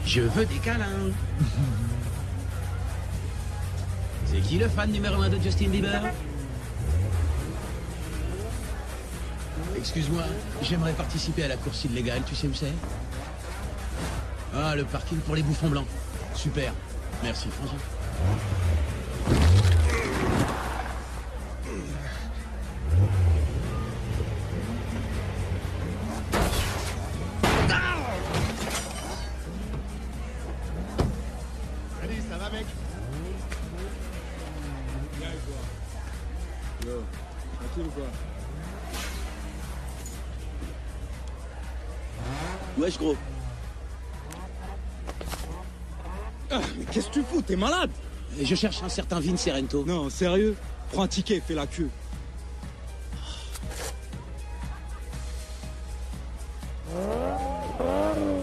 Je veux des câlins. C'est qui le fan numéro 1 de Justin Bieber? Excuse-moi, j'aimerais participer à la course illégale, tu sais où c'est? Ah, le parking pour les bouffons blancs. Super. Merci, François. Salut, ça va, mec? Bien, et toi? Yo, tranquille ou quoi? Wesh, gros. Ah, mais qu'est-ce que tu fous? T'es malade? Je cherche un certain Vin Serento. Non, sérieux? Prends un ticket, fais la queue.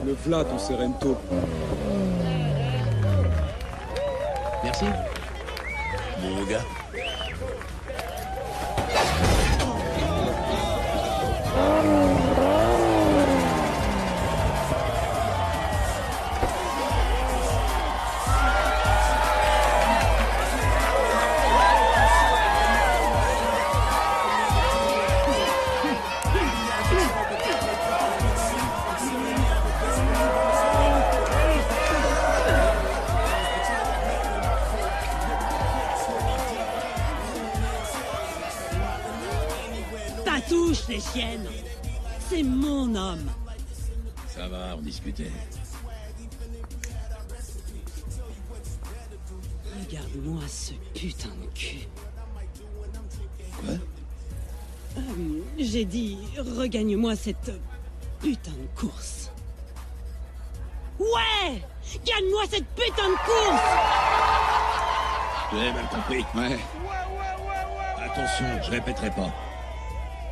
Le v'là, ton Serento. Merci. Mon gars. Ta touche, les chiennes. C'est mon homme. Ça va, on discutait. Regarde-moi ce putain de cul. Quoi? J'ai dit, regagne-moi cette putain de course. Ouais! Gagne-moi cette putain de course! Tu avais mal compris. Ouais. Attention, je répéterai pas.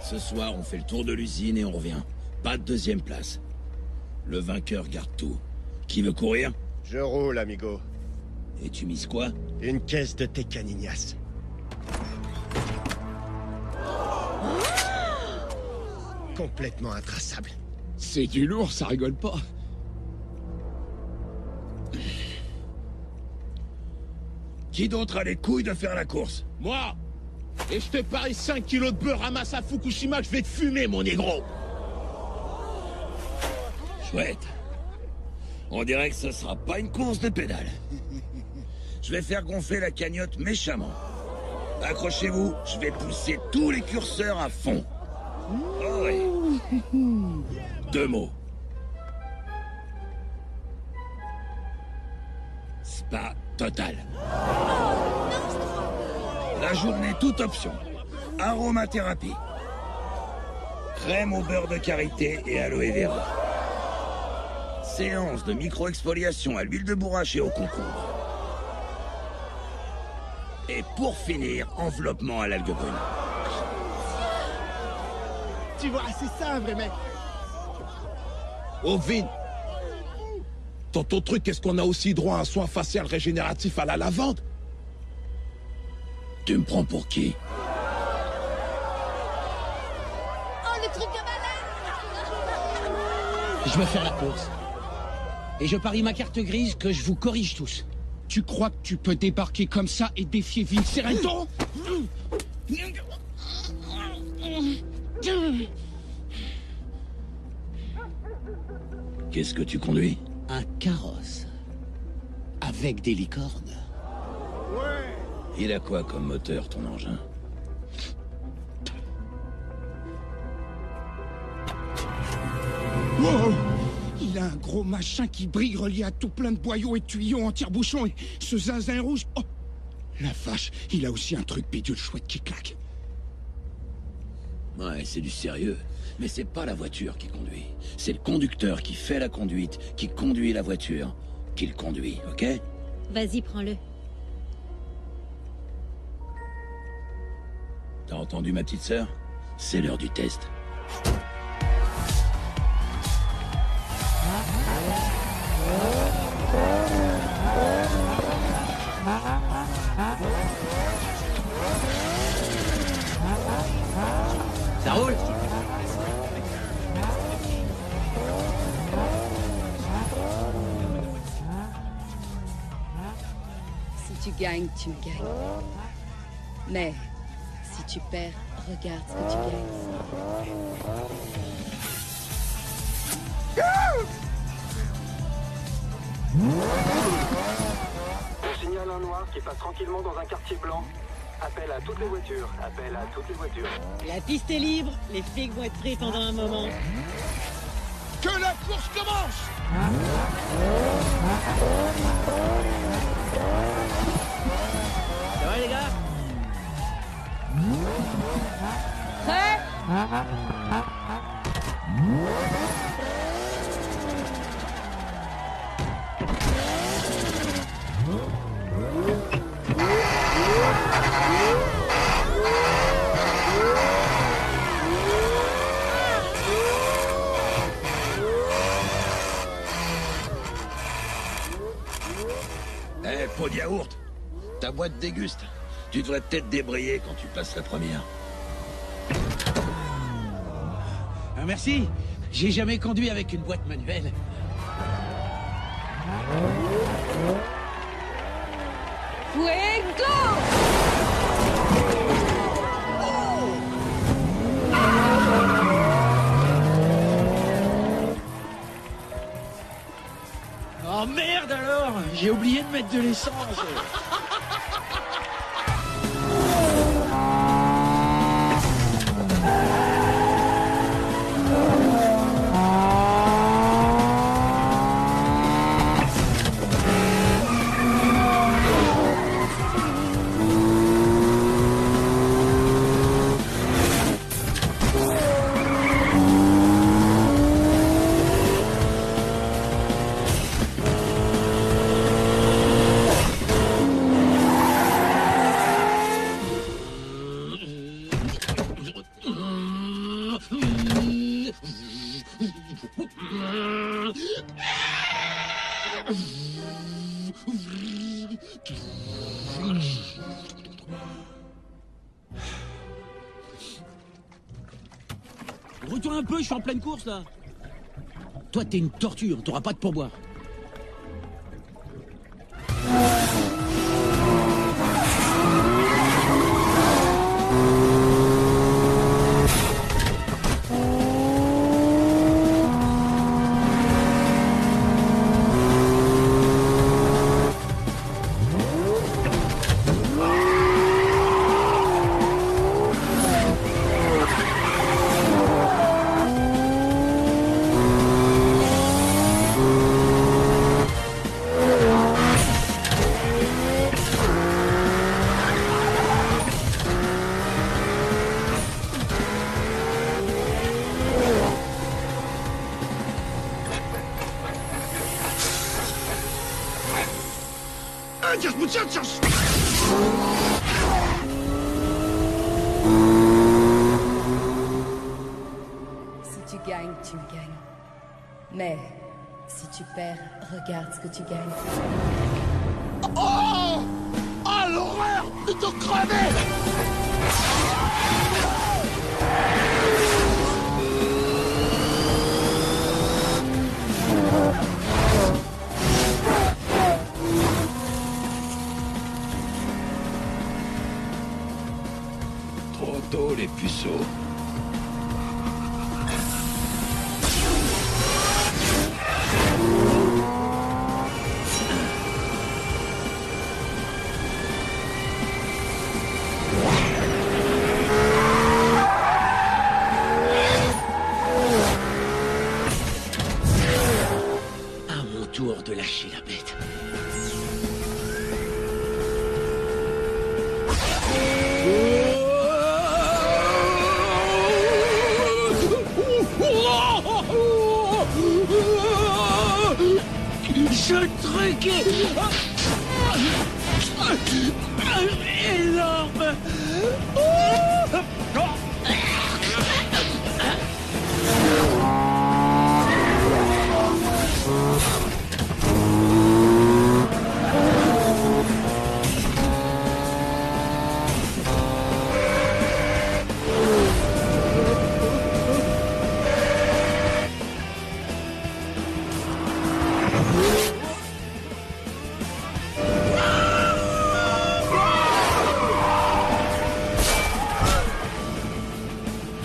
Ce soir, on fait le tour de l'usine et on revient. Pas de deuxième place. Le vainqueur garde tout. Qui veut courir? Je roule, amigo. Et tu mises quoi? Une caisse de tecanignas. Complètement intraçable. C'est du lourd, ça rigole pas. Qui d'autre a les couilles de faire la course? Moi! Et je te parie 5 kilos de beurre ramasse à Fukushima que je vais te fumer, mon négro! Chouette. On dirait que ce sera pas une course de pédale. Je vais faire gonfler la cagnotte méchamment. Accrochez-vous, je vais pousser tous les curseurs à fond. Oh oui. 2 mots. Spa total. La journée toute option. Aromathérapie. Crème au beurre de karité et aloe vera. Séance de micro-exfoliation à l'huile de bourrache et au concombre. Et pour finir, enveloppement à l'algue brune. Tu vois, c'est ça un vrai mec. Oh, Vin! Dans ton truc, est-ce qu'on a aussi droit à un soin facial régénératif à la lavande? Tu me prends pour qui? Oh, le truc de malade! Je veux faire la course. Et je parie ma carte grise que je vous corrige tous. Tu crois que tu peux débarquer comme ça et défier Vin Serento? Qu'est-ce que tu conduis? Un carrosse. Avec des licornes. Il a quoi comme moteur, ton engin? Wow! Il a un gros machin qui brille relié à tout plein de boyaux et de tuyaux en tire-bouchon et ce zinzin rouge... Oh! La vache, il a aussi un truc bidule chouette qui claque. Ouais, c'est du sérieux. Mais c'est pas la voiture qui conduit. C'est le conducteur qui fait la conduite, qui conduit la voiture, qui le conduit, ok? Vas-y, prends-le. T'as entendu ma petite sœur? C'est l'heure du test. Ça roule? gagnes, tu gagnes. Mais si tu perds, regarde ce que tu gagnes. On signale un noir qui passe tranquillement dans un quartier blanc. Appel à toutes les voitures. Appel à toutes les voitures. La piste est libre, les flics vont être pris pendant un moment. Que la course commence! Ça va les gars? Eh, pot de yaourt, ta boîte déguste. Tu devrais peut-être débrayer quand tu passes la première. Ah, merci. J'ai jamais conduit avec une boîte manuelle. Fuego! Oh merde alors! J'ai oublié de mettre de l'essence. Retourne un peu, je suis en pleine course là. Toi t'es une tortue, on t'aura pas de pourboire. Si tu gagnes, tu gagnes. Mais si tu perds, regarde ce que tu gagnes. Oh! Oh, l'horreur! De te crever! Trop tôt, les puceaux. À mon tour de lâcher la bête. Ce truc est énorme.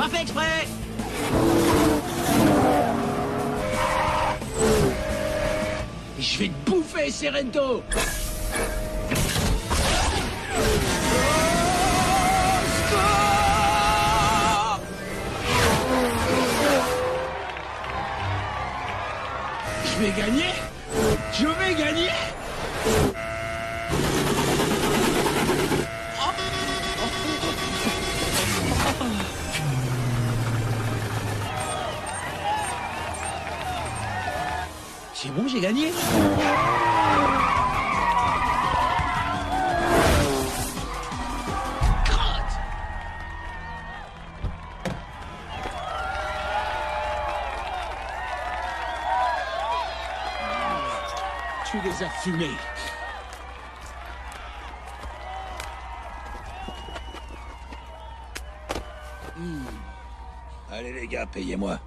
pas fait exprès. Je vais te bouffer, Serento. Je vais gagner. Je vais gagner. C'est bon, j'ai gagné. Tu les as fumés. Allez les gars, payez-moi.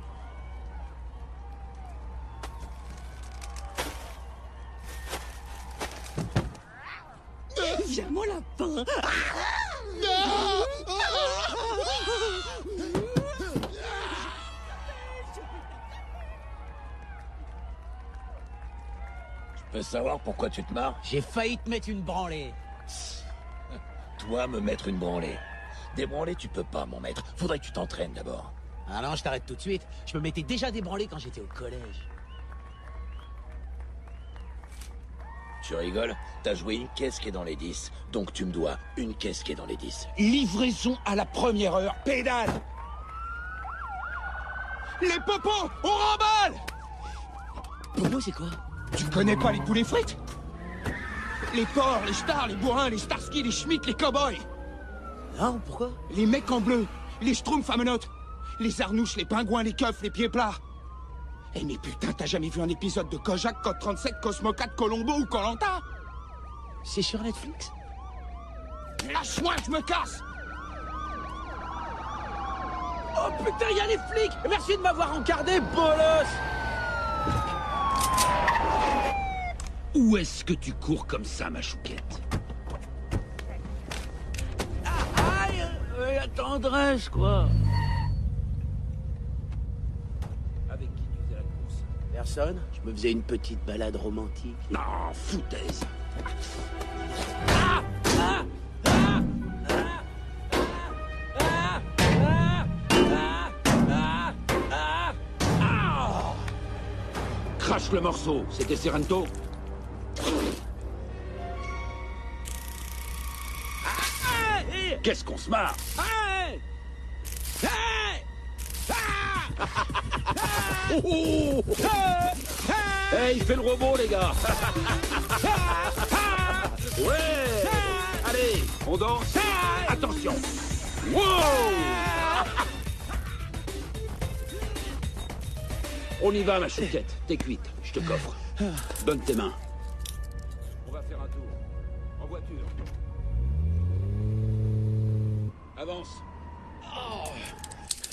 Viens, mon lapin. Je peux savoir pourquoi tu te marres? J'ai failli te mettre une branlée. Toi, me mettre une branlée. Des branlées, tu peux pas m'en mettre. Faudrait que tu t'entraînes d'abord. Ah non, je t'arrête tout de suite. Je me mettais déjà débranlé quand j'étais au collège. Tu rigoles? T'as joué une caisse qui est dans les 10. Donc tu me dois une caisse qui est dans les 10. Livraison à la première heure. Pédale. Les popos, on remballe. Popo, c'est quoi? Tu connais pas les poulets frites? Les porcs, les stars, les bourrins, les Starsky, les Schmitt, les cow-boys. Non, pourquoi? Les mecs en bleu, les Schtroumpfs à menottes, les arnouches, les pingouins, les keufs, les pieds plats. Eh mais putain, t'as jamais vu un épisode de Kojak, Code 37, Cosmo 4, Colombo ou Koh-Lanta? C'est sur Netflix? Lâche-moi, je me casse. Oh putain, y a les flics! Merci de m'avoir encardé, bolos! Où est-ce que tu cours comme ça, ma chouquette? Ah, aïe! La tendresse, quoi! Avec qui tu faisais la course? Personne. Je me faisais une petite balade romantique. Non, foutaise. Ah! Ah! Ah! Ah! Ah! Ah! Ah! Ah! Ah! Crache le morceau, c'était Serento? Qu'est-ce qu'on se marre? Oh, oh. Hey, il fait le robot, les gars. Ouais. Allez, on danse. Attention. Wow. On y va, ma chouquette. T'es cuite, je te coffre. Donne tes mains. On va faire un tour. En voiture. Avance.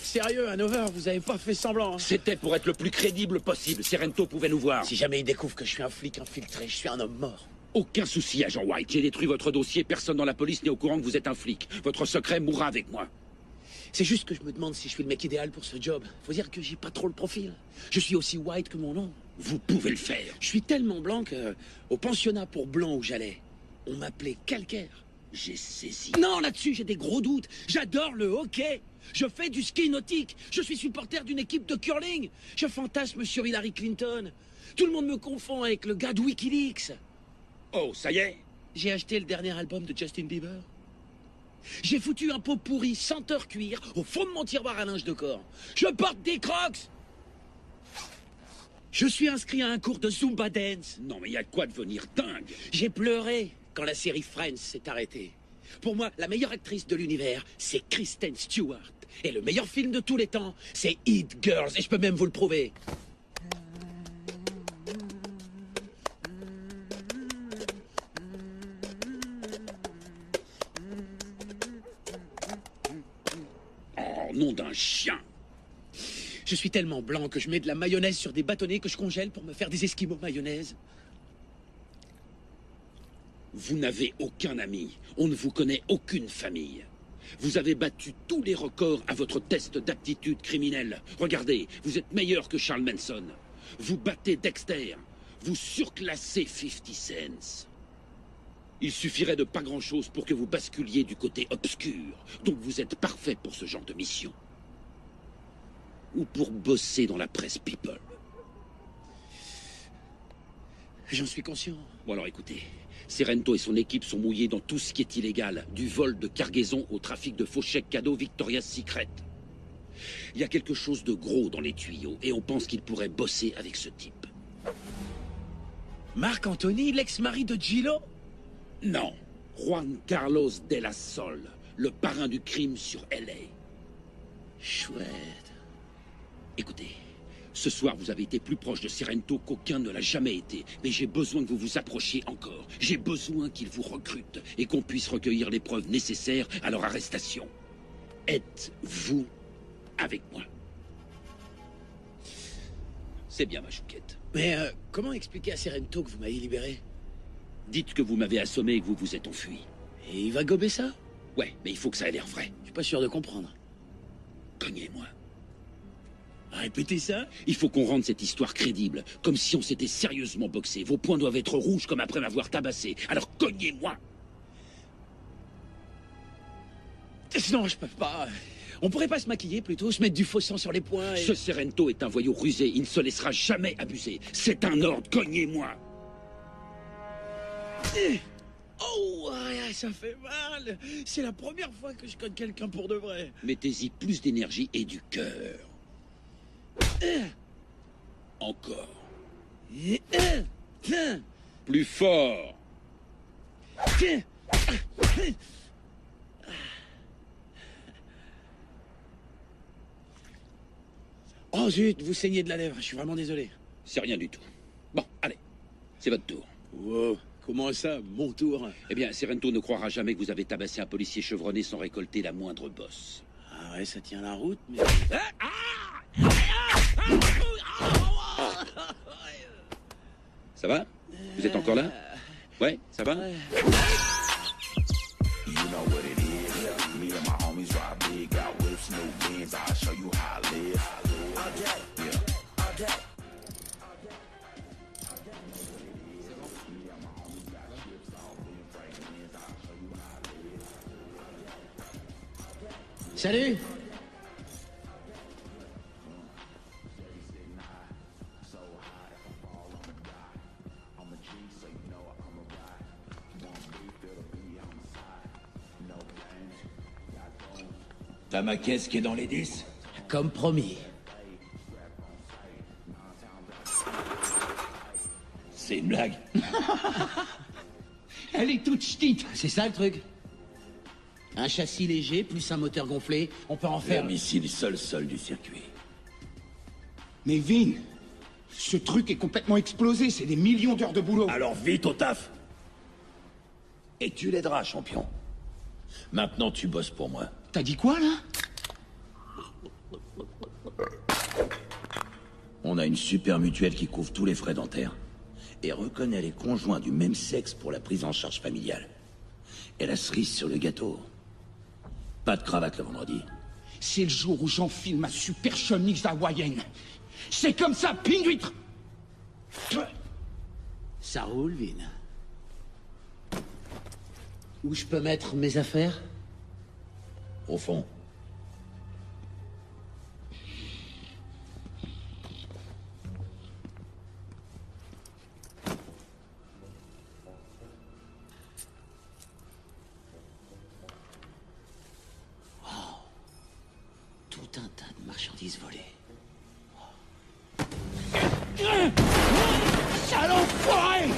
Sérieux, Hanover, vous avez pas fait semblant, hein? C'était pour être le plus crédible possible. Serento pouvait nous voir. Si jamais il découvre que je suis un flic infiltré, je suis un homme mort. Aucun souci, agent White. J'ai détruit votre dossier. Personne dans la police n'est au courant que vous êtes un flic. Votre secret mourra avec moi. C'est juste que je me demande si je suis le mec idéal pour ce job. Faut dire que j'ai pas trop le profil. Je suis aussi white que mon nom. Vous pouvez le faire. Je suis tellement blanc que, au pensionnat pour blanc où j'allais, on m'appelait Calcaire. J'ai saisi. Non, là-dessus, j'ai des gros doutes. J'adore le hockey. Je fais du ski nautique. Je suis supporter d'une équipe de curling. Je fantasme sur Hillary Clinton. Tout le monde me confond avec le gars de Wikileaks. Oh, ça y est? J'ai acheté le dernier album de Justin Bieber. J'ai foutu un pot pourri senteur cuir au fond de mon tiroir à linge de corps. Je porte des Crocs. Je suis inscrit à un cours de Zumba Dance. Non, mais il y a de quoi devenir dingue. J'ai pleuré quand la série Friends s'est arrêtée. Pour moi, la meilleure actrice de l'univers, c'est Kristen Stewart. Et le meilleur film de tous les temps, c'est It Girls. Et je peux même vous le prouver. Oh, nom d'un chien. Je suis tellement blanc que je mets de la mayonnaise sur des bâtonnets que je congèle pour me faire des esquimaux mayonnaise. Vous n'avez aucun ami. On ne vous connaît aucune famille. Vous avez battu tous les records à votre test d'aptitude criminelle. Regardez, vous êtes meilleur que Charles Manson. Vous battez Dexter. Vous surclassez 50 Cent. Il suffirait de pas grand-chose pour que vous basculiez du côté obscur. Donc vous êtes parfait pour ce genre de mission. Ou pour bosser dans la presse People. J'en suis conscient. Bon alors écoutez, Serento et son équipe sont mouillés dans tout ce qui est illégal, du vol de cargaison au trafic de faux chèques cadeaux Victoria's Secret. Il y a quelque chose de gros dans les tuyaux et on pense qu'il pourrait bosser avec ce type. Marc Anthony, l'ex-mari de Gillo? Non, Juan Carlos de la Sol, le parrain du crime sur LA. Chouette. Écoutez, ce soir vous avez été plus proche de Serento qu'aucun ne l'a jamais été, mais j'ai besoin que vous vous approchiez encore. J'ai besoin qu'il vous recrute et qu'on puisse recueillir les preuves nécessaires à leur arrestation. Êtes-vous avec moi? C'est bien, ma chouquette. Mais comment expliquer à Serento que vous m'avez libéré? Dites que vous m'avez assommé et que vous vous êtes enfui. Et il va gober ça? Ouais, mais il faut que ça ait l'air vrai. Je suis pas sûr de comprendre. Cognez-moi. Répétez ça? Il faut qu'on rende cette histoire crédible, comme si on s'était sérieusement boxé. Vos poings doivent être rouges comme après m'avoir tabassé. Alors cognez-moi. Non, je peux pas. On pourrait pas se maquiller plutôt, se mettre du faux sang sur les poings et... Ce Serento est un voyou rusé, il ne se laissera jamais abuser. C'est un ordre, cognez-moi. Oh, ouais, ça fait mal. C'est la première fois que je cogne quelqu'un pour de vrai. Mettez-y plus d'énergie et du cœur. Encore. Plus fort. Oh zut, vous saignez de la lèvre, je suis vraiment désolé. C'est rien du tout. Bon, allez, c'est votre tour. Wow, comment ça, mon tour? Eh bien, Serento ne croira jamais que vous avez tabassé un policier chevronné sans récolter la moindre bosse. Ah ouais, ça tient la route, mais... Ça va? Vous êtes encore là? Ouais, ça va? Salut! T'as ma caisse qui est dans les 10? Comme promis. C'est une blague. Elle est toute ch'tite. C'est ça le truc. Un châssis léger, plus un moteur gonflé, on peut en faire... Un missile sol du circuit. Mais Vin, ce truc est complètement explosé, c'est des millions d'heures de boulot. Alors vite au taf. Et tu l'aideras, champion. Maintenant, tu bosses pour moi. T'as dit quoi, là? On a une super mutuelle qui couvre tous les frais dentaires et reconnaît les conjoints du même sexe pour la prise en charge familiale. Et la cerise sur le gâteau. Pas de cravate le vendredi. C'est le jour où j'enfile ma super chemise hawaïenne. C'est comme ça, pine d'huître. Ça roule, Vin. Où je peux mettre mes affaires? Au fond. Tout un tas de marchandises volées. Sale enfoiré!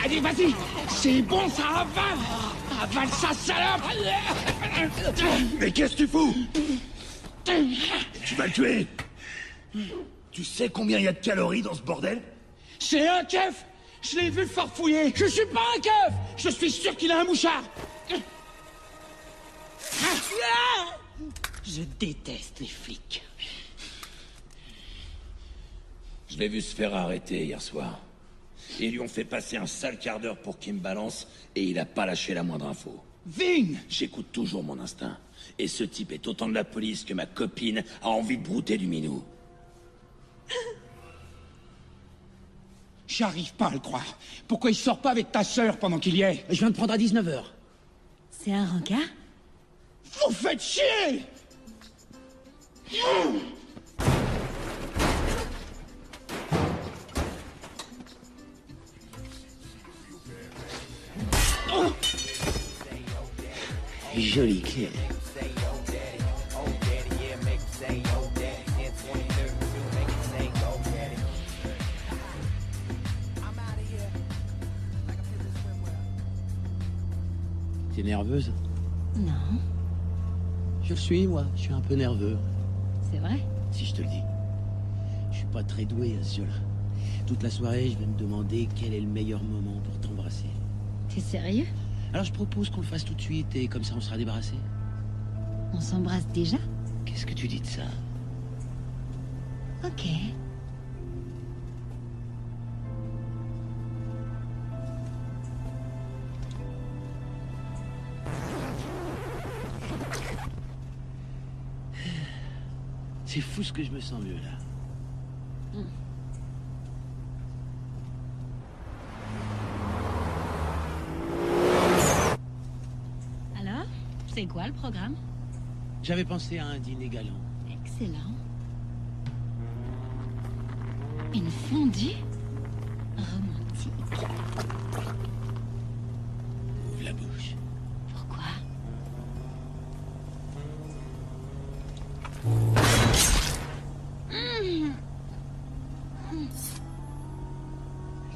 Allez, vas-y! C'est bon, ça avale! Avale ça, salope! Mais qu'est-ce que tu fous? Tu vas le tuer! Tu sais combien il y a de calories dans ce bordel? C'est un keuf! Je l'ai vu farfouiller! Je suis pas un keuf! Je suis sûr qu'il a un mouchard! Je déteste les flics. Je l'ai vu se faire arrêter hier soir. Ils lui ont fait passer un sale quart d'heure pour qu'il me balance, et il a pas lâché la moindre info. Vin! J'écoute toujours mon instinct. Et ce type est autant de la police que ma copine a envie de brouter du minou. J'arrive pas à le croire. Pourquoi il sort pas avec ta sœur pendant qu'il y est? Je viens de prendre à 19h. C'est un rencard? Vous faites chier! Joli clé. T'es nerveuse? Non, Je le suis, moi. Je suis un peu nerveux. c'est vrai. Si je te le dis. Je suis pas très doué à ce jeu-là. Toute la soirée, je vais me demander quel est le meilleur moment pour t'embrasser. T'es sérieux? Alors je propose qu'on le fasse tout de suite et comme ça on sera débarrassé. On s'embrasse déjà? Qu'est-ce que tu dis de ça? Ok. C'est fou ce que je me sens mieux là. Alors, c'est quoi le programme? J'avais pensé à un dîner galant. Excellent. Une fondue? Romantique. Ouvre la bouche. Pourquoi?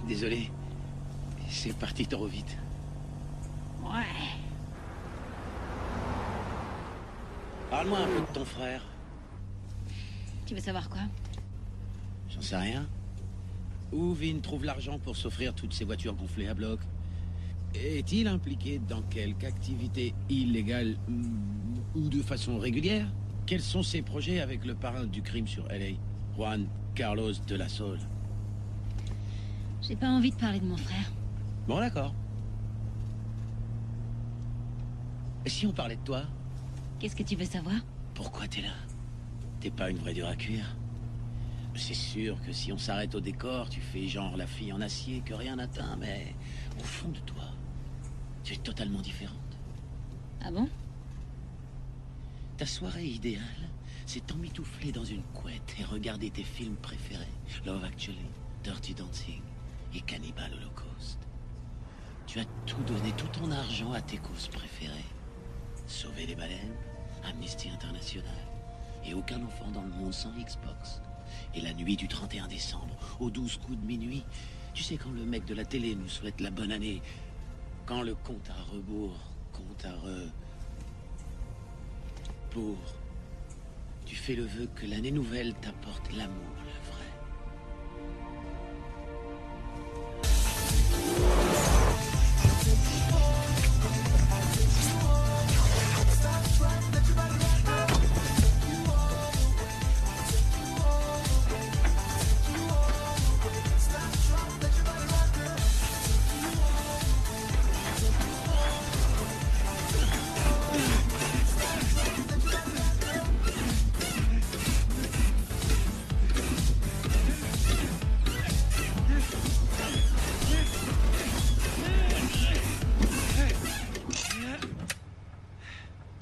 Désolé. C'est parti trop vite. Ouais. Parle-moi un peu de ton frère. Tu veux savoir quoi? J'en sais rien. Où Vin trouve l'argent pour s'offrir toutes ces voitures gonflées à bloc? Est-il impliqué dans quelque activité illégale ou de façon régulière? Quels sont ses projets avec le parrain du crime sur LA, Juan Carlos de la Salle? J'ai pas envie de parler de mon frère. Bon, d'accord. Et si on parlait de toi? Qu'est-ce que tu veux savoir? Pourquoi t'es là? T'es pas une vraie dure à cuire? C'est sûr que si on s'arrête au décor, tu fais genre la fille en acier que rien n'atteint, mais au fond de toi, tu es totalement différente. Ah bon? Ta soirée idéale, c'est t'emmitoufler dans une couette et regarder tes films préférés. Love Actually, Dirty Dancing et Cannibal Holocaust. Tu as tout donné, tout ton argent à tes causes préférées. Sauver les baleines, Amnesty International, et aucun enfant dans le monde sans Xbox. Et la nuit du 31 décembre, aux 12 coups de minuit, tu sais quand le mec de la télé nous souhaite la bonne année, quand le compte à rebours, compte à pour, tu fais le vœu que l'année nouvelle t'apporte l'amour, le vrai.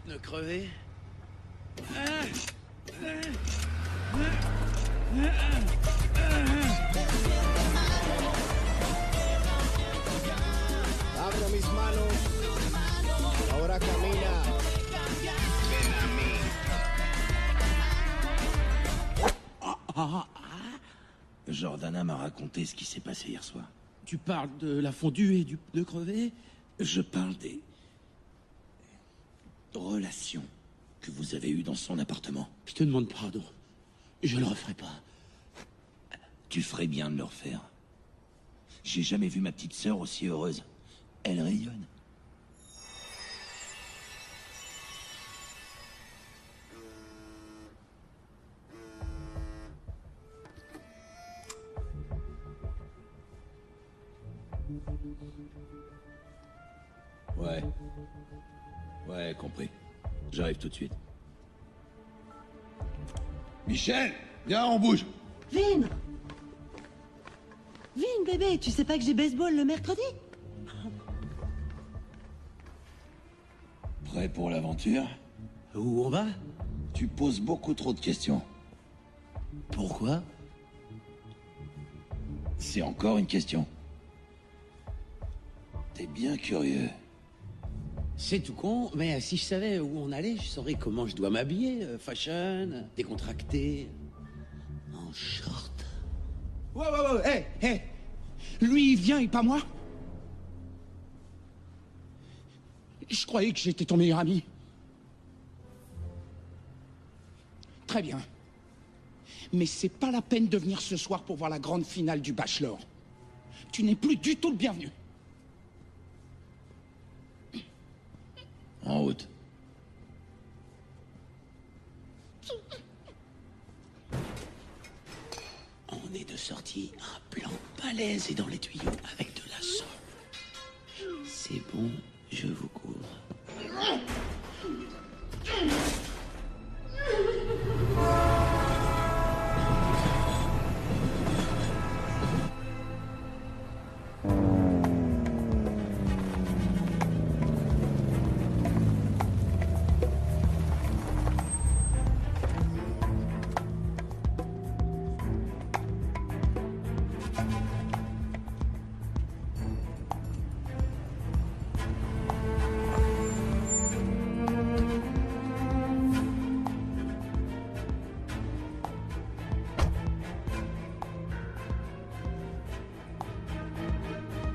Pneu crevé. Abro mis manos. Ahora camina. Ven a mí. Jordana m'a raconté ce qui s'est passé hier soir. Tu parles de la fondue et du pneu crevé? Je parle des relations que vous avez eues dans son appartement. Je te demande pardon. Je le referai pas. Tu ferais bien de le refaire. J'ai jamais vu ma petite sœur aussi heureuse. Elle rayonne. Ouais. Ouais, compris. J'arrive tout de suite. Michel, viens, on bouge. Vin! Vin, bébé, tu sais pas que j'ai baseball le mercredi? Prêt pour l'aventure? Où on va? Tu poses beaucoup trop de questions. Pourquoi? C'est encore une question. T'es bien curieux. C'est tout con, mais si je savais où on allait, je saurais comment je dois m'habiller. Fashion, décontracté, en short. Ouais, hé. Lui, il vient et pas moi? Je croyais que j'étais ton meilleur ami. Très bien. Mais c'est pas la peine de venir ce soir pour voir la grande finale du Bachelor. Tu n'es plus du tout le bienvenu. En route. On est de sortie, un plan balèze et dans les tuyaux avec de la sauce. C'est bon, je vous couvre.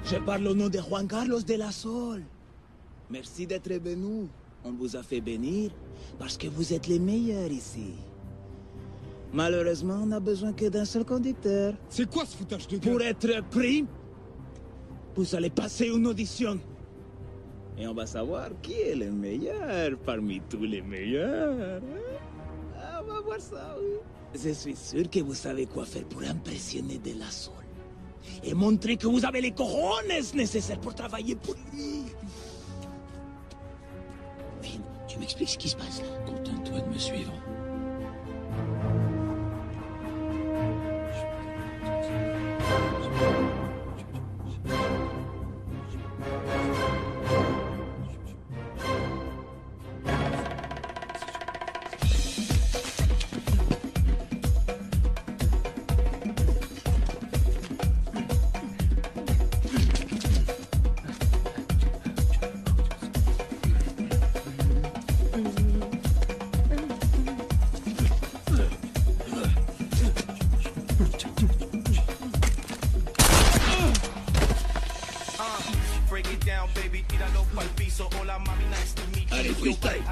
Je parle au nom de Juan Carlos de la Sol. Merci d'être venu. On vous a fait venir parce que vous êtes les meilleurs ici. Malheureusement, on n'a besoin que d'un seul conducteur. C'est quoi ce foutage de gueule? Pour être pris, vous allez passer une audition. Et on va savoir qui est le meilleur parmi tous les meilleurs. On va voir ça, oui. Je suis sûr que vous savez quoi faire pour impressionner de la Sol. Et montrer que vous avez les cojones nécessaires pour travailler pour lui. Vin, tu m'expliques ce qui se passe là? Contente-toi de me suivre. Allez, freestyle.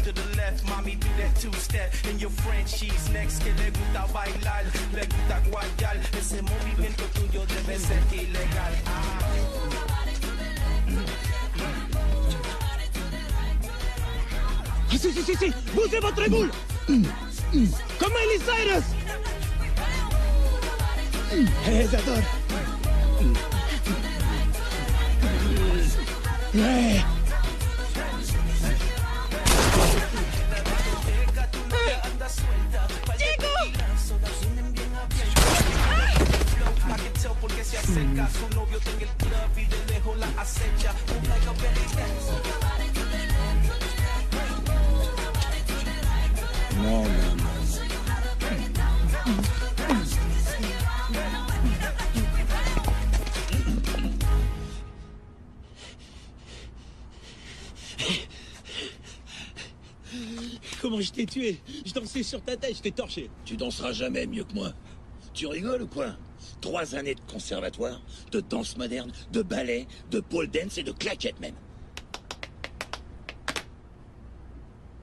To the left, mami, do that two-step. En your Frenchies next, que le gusta bailar, le gusta guayar. Ese movimiento tuyo debe ser ilegal. Si, bougez votre boule. Comme Miley Cyrus. J'adore. Ouais. Porque se acerca su novio en el club y de lejos la acecha. Like a belly dance. Non. Comment je t'ai tué? Je dansais sur ta tête, je t'ai torché. Tu danseras jamais mieux que moi. Tu rigoles ou quoi? 3 années de conservatoire, de danse moderne, de ballet, de pole dance et de claquettes même.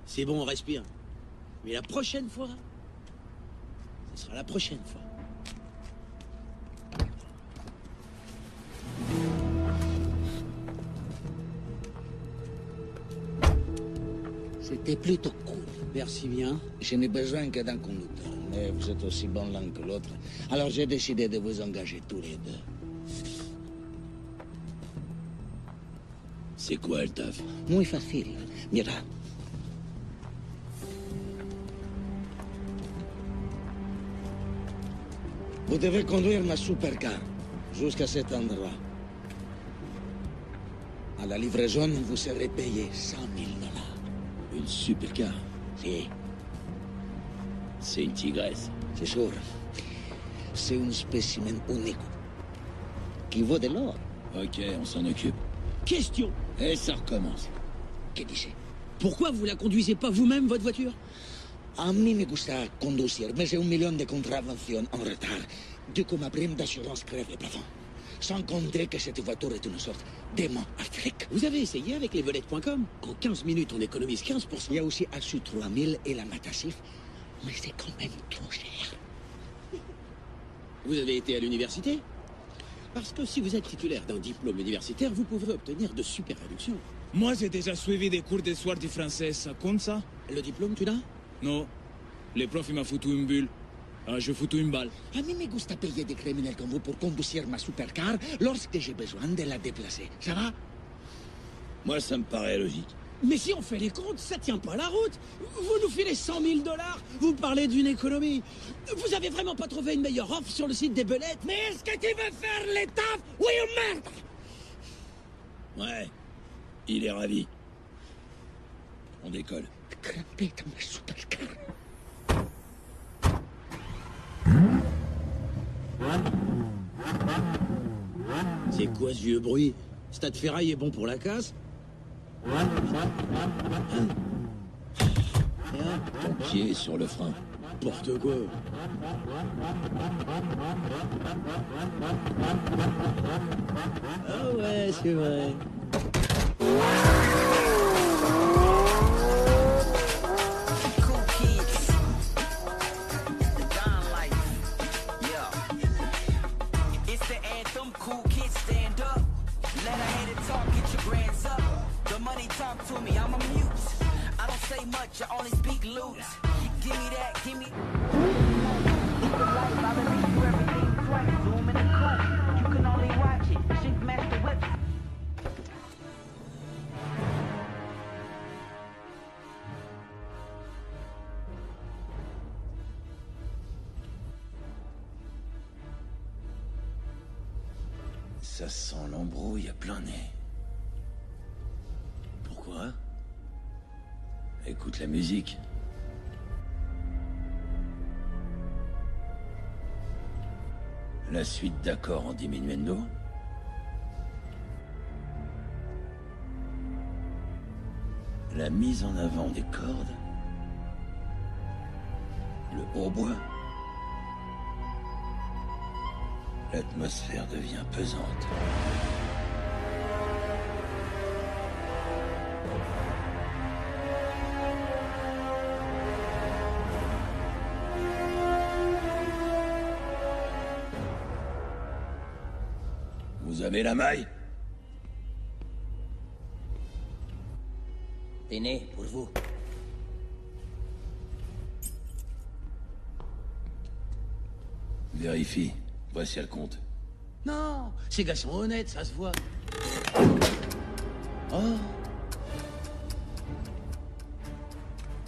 C'est bon, on respire. Mais la prochaine fois, ce sera la prochaine fois. C'était plutôt cool. Merci bien. Je n'ai besoin que d'un conducteur, mais vous êtes aussi bon l'un que l'autre. Alors j'ai décidé de vous engager tous les deux. C'est quoi le taf? Muy facile. Mira. Vous devez conduire ma supercar jusqu'à cet endroit. À la livraison, vous serez payé 100 000 $. Une supercar? Si. C'est une tigresse. C'est sûr. C'est un spécimen unique. Qui vaut de l'or. Ok, on s'en occupe. Question. Et ça recommence. Que dis-je? Pourquoi vous la conduisez pas vous-même, votre voiture? A mí me gusta conducir, mais j'ai 1 million de contraventions en retard. Du coup, ma prime d'assurance crève le plafond. Sans compter que cette voiture est une sorte d'aimant Afrique. Vous avez essayé avec les vedettes.com? En 15 minutes, on économise 15%. Il y a aussi Assu 3000 et la Matasif, mais c'est quand même trop cher. Vous avez été à l'université? Parce que si vous êtes titulaire d'un diplôme universitaire, vous pouvez obtenir de super réductions. Moi, j'ai déjà suivi des cours de soir du français, ça compte ça? Le diplôme, tu l'as? Non. Le prof, il m'a foutu une bulle. Ah, je foutu une balle. A mí me gusta payer des criminels comme vous pour conduire ma supercar lorsque j'ai besoin de la déplacer. Ça va? Moi, ça me paraît logique. Mais si on fait les comptes, ça tient pas la route. Vous nous filez 100 000 $. Vous parlez d'une économie. Vous avez vraiment pas trouvé une meilleure offre sur le site des belettes? Mais est-ce que tu veux faire l'étape? Oui ou merde? Ouais. Il est ravi. On décolle. Grimper dans ma supercar. C'est quoi ce vieux bruit? Stade Ferraille est bon pour la casse? Ton pied est sur le frein. N'importe quoi. Ah ouais, c'est vrai. Talk to me, I'm a mute. I don't say much, I only speak loose. Give me that, give me. I release you everything twice. Zoom in the coupe, you can only watch it. Shift master whips. Ça sent l'embrouille à plein nez. Pourquoi? Écoute la musique. La suite d'accords en diminuendo. La mise en avant des cordes. Le hautbois. L'atmosphère devient pesante. Vous avez la maille? T'es né pour vous. Vérifie. Voici le compte. Non, ces gars sont honnêtes, ça se voit. Oh.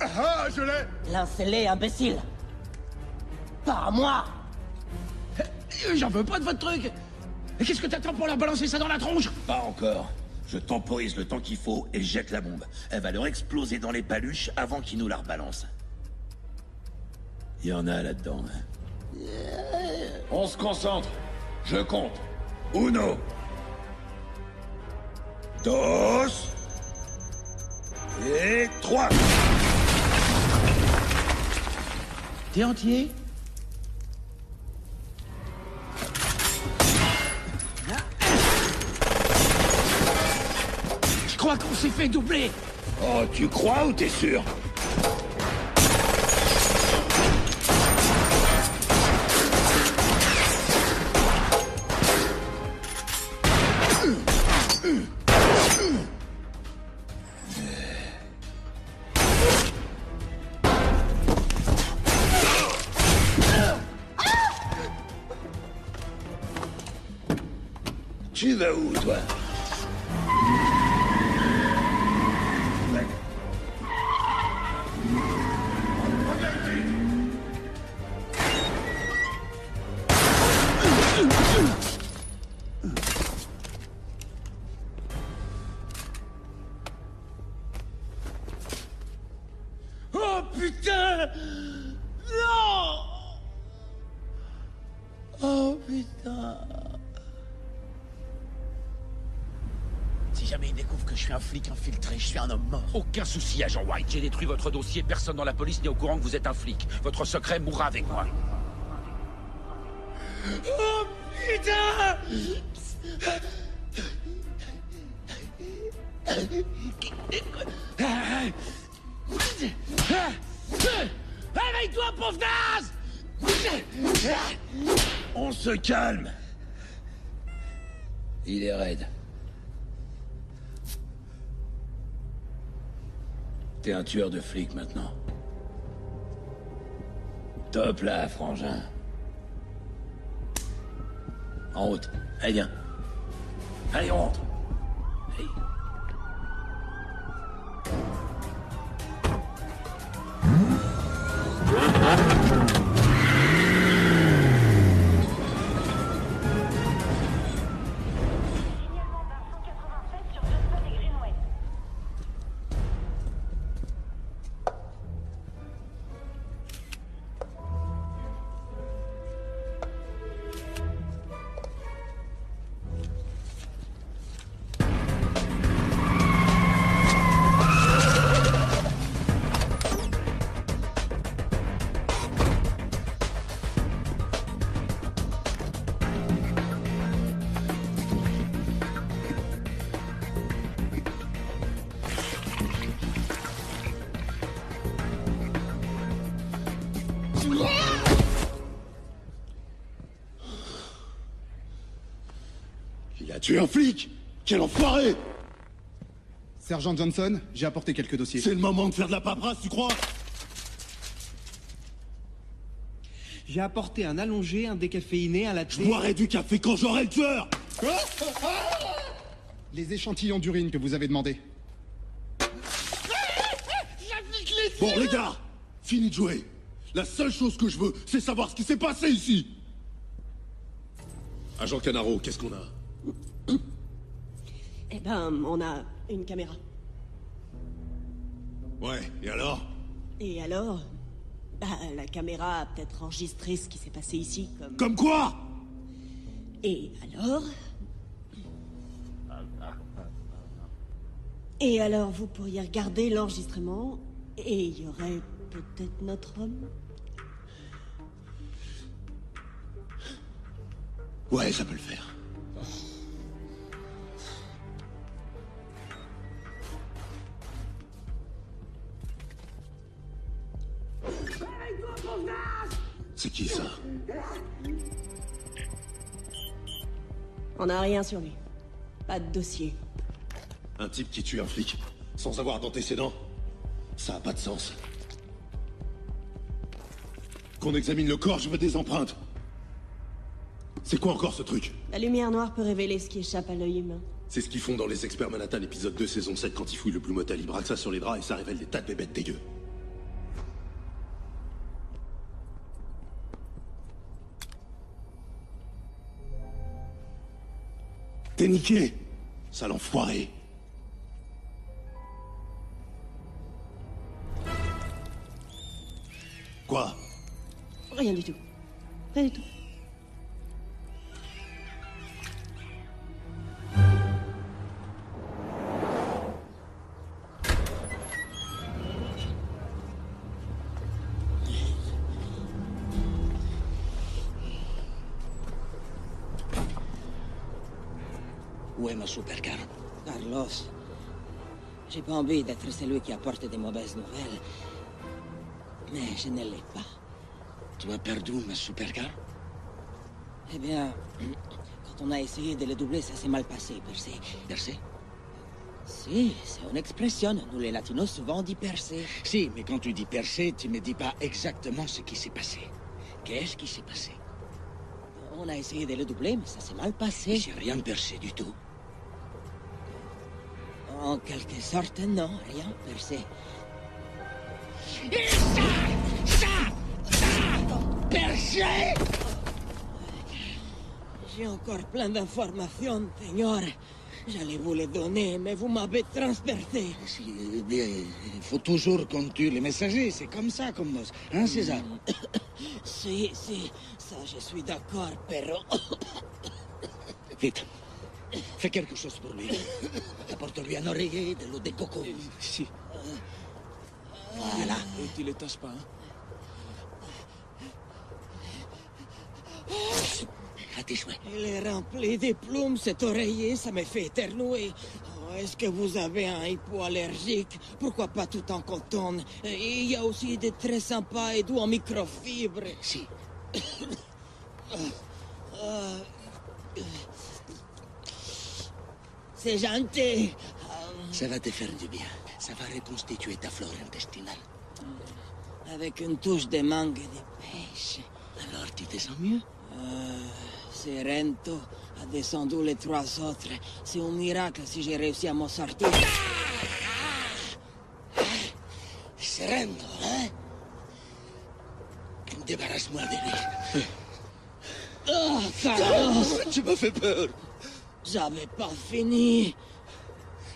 Ah, je l'ai! Lancez-les, imbécile! Pas à moi! J'en veux pas de votre truc! Et qu'est-ce que t'attends pour leur balancer ça dans la tronche? Pas encore. Je temporise le temps qu'il faut et jette la bombe. Elle va leur exploser dans les paluches avant qu'ils nous la rebalancent. Il y en a là-dedans. On se concentre. Je compte. 1, 2 et 3. T'es entier? Je crois qu'on s'est fait doubler. Oh, tu crois ou t'es sûr? Tu vas où, toi? Oh putain! Non! Oh putain! Si jamais il découvre que je suis un flic infiltré, je suis un homme mort. Aucun souci, agent White. J'ai détruit votre dossier. Personne dans la police n'est au courant que vous êtes un flic. Votre secret mourra avec moi. Oh putain! Réveille-toi, pauvre naze! On se calme. Il est raide. T'es un tueur de flics maintenant. Top là, frangin. En route. Allez, viens. Allez, on rentre. Allez. Il a tué un flic! Quel enfoiré! Sergent Johnson, j'ai apporté quelques dossiers. C'est le moment de faire de la paperasse, tu crois? J'ai apporté un allongé, un décaféiné, un latte. Je boirai du café quand j'aurai le tueur! Les échantillons d'urine que vous avez demandé. Bon, les gars, fini de jouer. La seule chose que je veux, c'est savoir ce qui s'est passé ici. Agent Canaro, qu'est-ce qu'on a? Eh ben, on a une caméra. Ouais, et alors? Et alors? Bah, la caméra a peut-être enregistré ce qui s'est passé ici, comme... Comme quoi? Et alors? Et alors, vous pourriez regarder l'enregistrement, et il y aurait peut-être notre homme? Ouais, ça peut le faire. C'est qui ça? On n'a rien sur lui. Pas de dossier. Un type qui tue un flic, sans avoir d'antécédent. Ça a pas de sens. Qu'on examine le corps, je veux des empreintes. C'est quoi encore ce truc? La lumière noire peut révéler ce qui échappe à l'œil humain. C'est ce qu'ils font dans Les Experts Manhattan, épisode 2, saison 7, quand ils fouillent le Blue Motel. Ils braquent ça sur les draps et ça révèle des tas de bébêtes dégueux. T'es niqué, sale enfoiré. Quoi? Rien du tout. Rien du tout. Où est ma supercar? Carlos, j'ai pas envie d'être celui qui apporte des mauvaises nouvelles, mais je ne l'ai pas. Tu as perdu ma supercar? Eh bien, quand on a essayé de le doubler, ça s'est mal passé, Percé. Percé? Si, c'est une expression. Nous, les latinos, souvent on dit percé. Si, mais quand tu dis percé, tu me dis pas exactement ce qui s'est passé. Qu'est-ce qui s'est passé? On a essayé de le doubler, mais ça s'est mal passé. J'ai rien percé du tout. En quelque sorte, non, rien percé. Percé! J'ai encore plein d'informations, Seigneur. J'allais vous les donner, mais vous m'avez transpercé. Il faut toujours qu'on tue les messagers, c'est comme ça, comme boss. Hein, César? Si, ça je suis d'accord, pero... Vite, fais quelque chose pour lui. Apporte-lui un oreiller, de l'eau de coco. Si. Voilà. Et tu les tâches pas, hein? À tes souhaits. Il est rempli de plumes, cet oreiller, ça me fait éternuer. Oh, est-ce que vous avez un hypoallergique? Pourquoi pas tout en coton? Et il y a aussi des très sympas et doux en microfibre. Si. C'est gentil. Ça va te faire du bien. Ça va reconstituer ta flore intestinale. Avec une touche de mangue et de pêche. Alors, tu te sens mieux? Serento a descendu les 3 autres. C'est un miracle si j'ai réussi à m'en sortir. Serento, hein? Débarrasse-moi de lui. Oh, Carlos! Tu m'as fait peur. J'avais pas fini.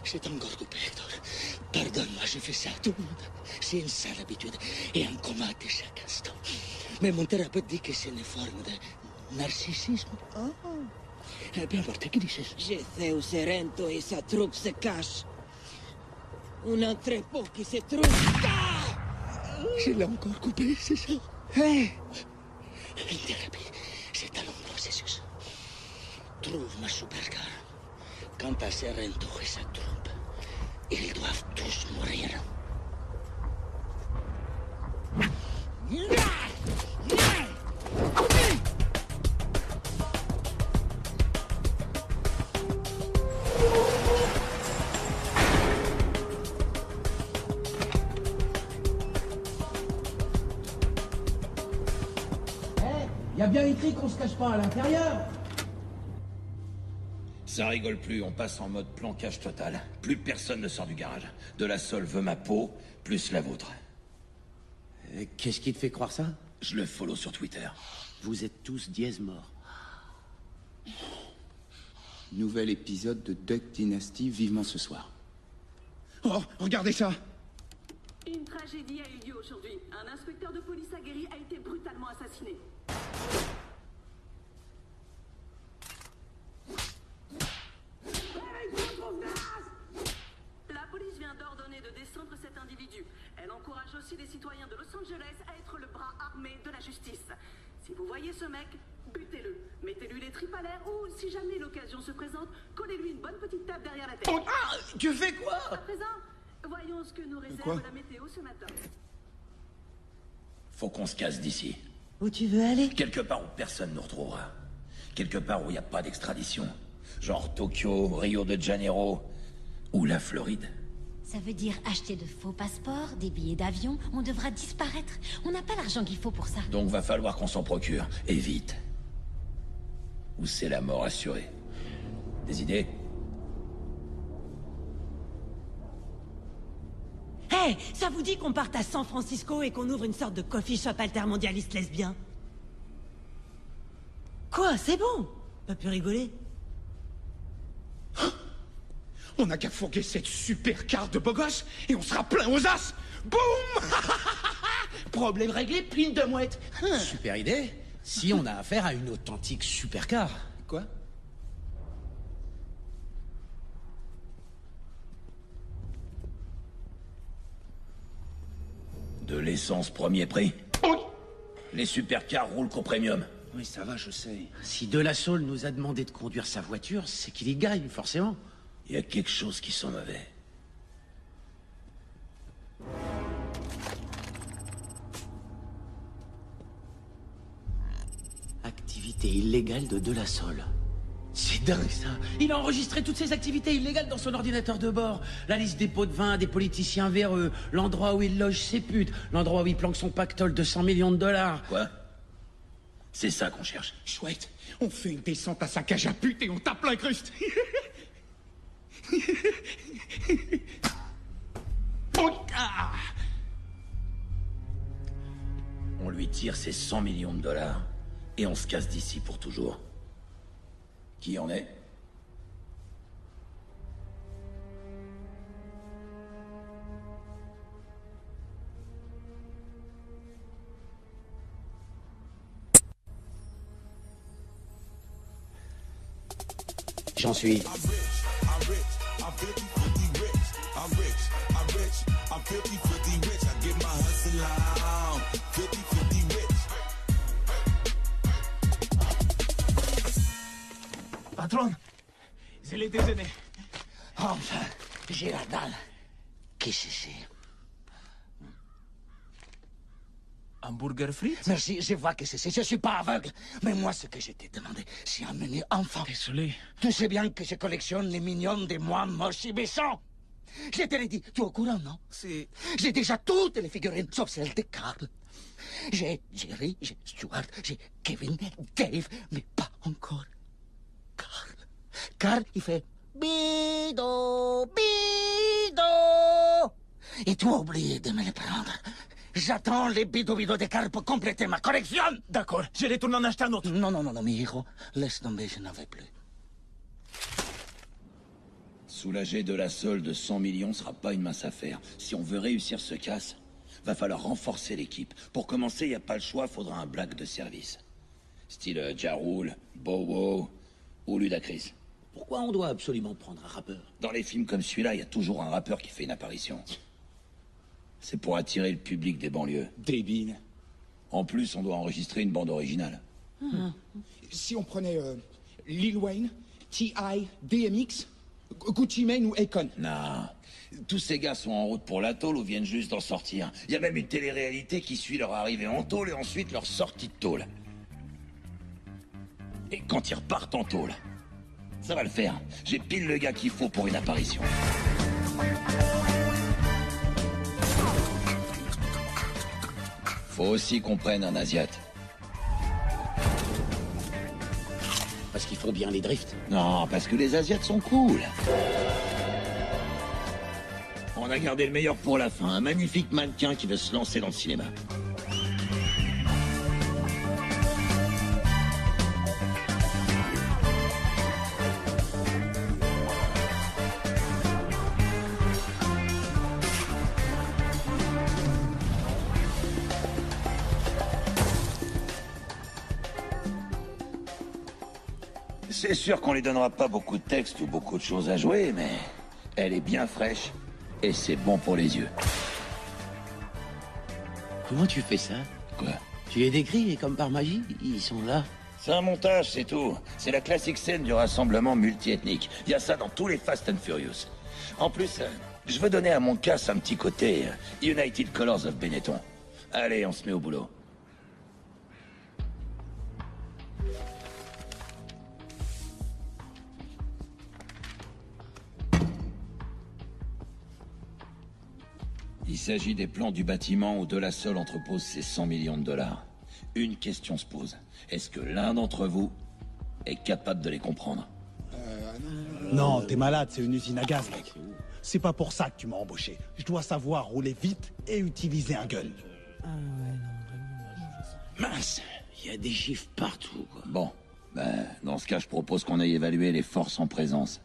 C'est encore coupé, Hector. Pardonne-moi, je fais ça à tout le monde. C'est une sale habitude et un coma de chaque instant. Mais mon thérapeute dit que c'est une forme de narcissisme. Peu importe, qui dit ça? Je sais où Serento et sa troupe se cachent. Un entrepôt qui se trouve... Je l'ai encore coupé, c'est ça? Hey! Une thérapie, c'est un long processus. Trouve ma supercar. Quant à Serento et sa troupe, ils doivent tous mourir. Y a bien écrit qu'on se cache pas à l'intérieur. Ça rigole plus, on passe en mode planquage total. Plus personne ne sort du garage. De la Sole veut ma peau, plus la vôtre. Qu'est-ce qui te fait croire ça? Je le follow sur Twitter. Vous êtes tous dièse morts. Nouvel épisode de Duck Dynasty, vivement ce soir. Oh, regardez ça! Une tragédie a eu lieu aujourd'hui. Un inspecteur de police aguerri a été brutalement assassiné. La police vient d'ordonner de descendre cet individu. Elle encourage aussi les citoyens de Los Angeles à être le bras armé de la justice. Si vous voyez ce mec, butez-le. Mettez-lui les tripes à l'air ou, si jamais l'occasion se présente, collez-lui une bonne petite tape derrière la tête. Ah, tu fais quoi? À présent, voyons ce que nous réserve la météo ce matin. Faut qu'on se casse d'ici. Où tu veux aller? Quelque part où personne nous retrouvera. Quelque part où il n'y a pas d'extradition. Genre Tokyo, Rio de Janeiro ou la Floride. Ça veut dire acheter de faux passeports, des billets d'avion, on devra disparaître. On n'a pas l'argent qu'il faut pour ça. Donc va falloir qu'on s'en procure. Et vite. Ou c'est la mort assurée. Des idées? Hey, ça vous dit qu'on parte à San Francisco et qu'on ouvre une sorte de coffee shop altermondialiste lesbien? Quoi, c'est bon? Pas pu rigoler? On n'a qu'à fourguer cette super carte de beau gosse et on sera plein aux as. Boum! Problème réglé, pine de mouette. Super idée. Si on a affaire à une authentique supercar. Quoi? De l'essence premier prix. Les supercars roulent qu'au premium. Oui, ça va, je sais. Si De La Saule nous a demandé de conduire sa voiture, c'est qu'il y gagne, forcément. Il y a quelque chose qui sent mauvais. Activité illégale de La Saule. C'est dingue, ça. Il a enregistré toutes ses activités illégales dans son ordinateur de bord. La liste des pots de vin, des politiciens véreux, l'endroit où il loge ses putes, l'endroit où il planque son pactole de 100 millions de dollars. Quoi? C'est ça qu'on cherche. Chouette, on fait une descente à sa cage à pute et on tape l'incruste. On lui tire ses 100 millions de dollars et on se casse d'ici pour toujours. Qui en est? J'en suis. Patron, je l'ai déjeuné. Enfin, j'ai la dalle. Qu'est-ce que c'est? Hamburger frites? Merci, je vois que c'est. Je suis pas aveugle. Mais moi, ce que je t'ai demandé, c'est un menu enfant. Désolé. Tu sais bien que je collectionne les mignons des moines moches et méchants. Je te l'ai dit. Tu es au courant, non? Si. J'ai déjà toutes les figurines, sauf celle de Carl. J'ai Jerry, j'ai Stuart, j'ai Kevin, Dave, mais pas encore Carl. Carl, il fait bido, bido. Et tu as oublié de me les prendre. J'attends les bido-bido de Carl pour compléter ma collection. D'accord, je retourne en acheter un autre. Non, mi hijo, laisse tomber, je n'en veux plus. Soulager de la solde de 100 millions sera pas une mince affaire. Si on veut réussir ce casse, va falloir renforcer l'équipe. Pour commencer, y a pas le choix, faudra un black de service. Style Jarul, Bowo ou Ludacris. Pourquoi on doit absolument prendre un rappeur? Dans les films comme celui-là, y a toujours un rappeur qui fait une apparition. C'est pour attirer le public des banlieues. Débile. En plus, on doit enregistrer une bande originale. Si on prenait Lil Wayne, T.I., DMX, Gucci Mane ou Akon. Non. Tous ces gars sont en route pour la tôle ou viennent juste d'en sortir. Il y a même une télé-réalité qui suit leur arrivée en tôle et ensuite leur sortie de tôle. Et quand ils repartent en tôle, ça va le faire. J'ai pile le gars qu'il faut pour une apparition. Faut aussi qu'on prenne un Asiate. Parce qu'ils font bien les drifts. Non, parce que les Asiates sont cool. On a gardé le meilleur pour la fin. Un magnifique mannequin qui veut se lancer dans le cinéma. C'est sûr qu'on lui donnera pas beaucoup de texte ou beaucoup de choses à jouer, mais elle est bien fraîche et c'est bon pour les yeux. Comment tu fais ça? Quoi? Tu les décris et comme par magie, ils sont là. C'est un montage, c'est tout. C'est la classique scène du rassemblement multiethnique. Il y a ça dans tous les Fast and Furious. En plus, je veux donner à mon casse un petit côté United Colors of Benetton. Allez, on se met au boulot. Il s'agit des plans du bâtiment où De La Soul entrepose ses 100 millions de dollars. Une question se pose. Est-ce que l'un d'entre vous est capable de les comprendre? Non, t'es malade, c'est une usine à gaz, mec. C'est pas pour ça que tu m'as embauché. Je dois savoir rouler vite et utiliser un gun. Mince, il y a des chiffres partout, quoi. Bon, dans ce cas, je propose qu'on aille évaluer les forces en présence.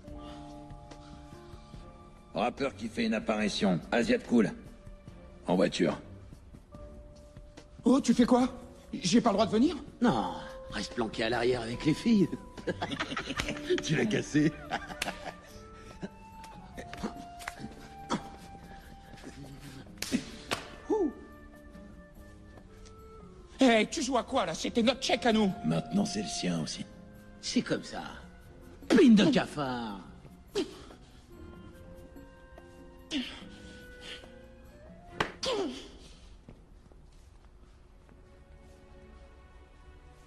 Rappeur qui fait une apparition. Asiat cool. En voiture. Oh, tu fais quoi? J'ai pas le droit de venir? Non, reste planqué à l'arrière avec les filles. Tu l'as cassé. Hey, tu joues à quoi, là? C'était notre chèque à nous. Maintenant, c'est le sien aussi. C'est comme ça. Pine de cafard.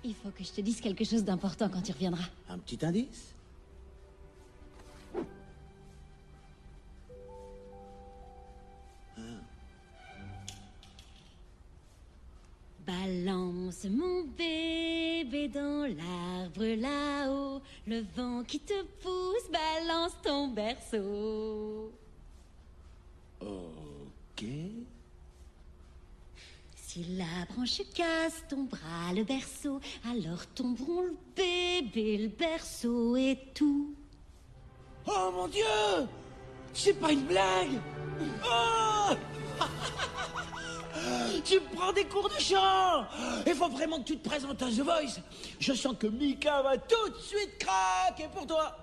Il faut que je te dise quelque chose d'important quand tu reviendras. Un petit indice? Balance mon bébé dans l'arbre là-haut. Le vent qui te pousse balance ton berceau. Ok. Si la branche casse ton bras, le berceau, alors tomberont le bébé, le berceau et tout. Oh mon Dieu! C'est pas une blague! Oh! Tu prends des cours de chant! Il faut vraiment que tu te présentes à The Voice. Je sens que Mika va tout de suite craquer pour toi.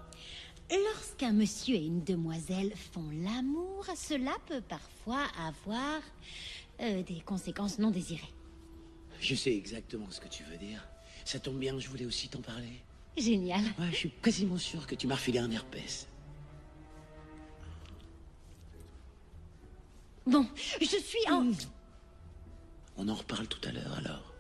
Lorsqu'un monsieur et une demoiselle font l'amour, cela peut parfois avoir des conséquences non désirées. Je sais exactement ce que tu veux dire. Ça tombe bien, je voulais aussi t'en parler. Génial. Ouais, je suis quasiment sûr que tu m'as refilé un herpès. Bon, je suis en... On en reparle tout à l'heure, alors.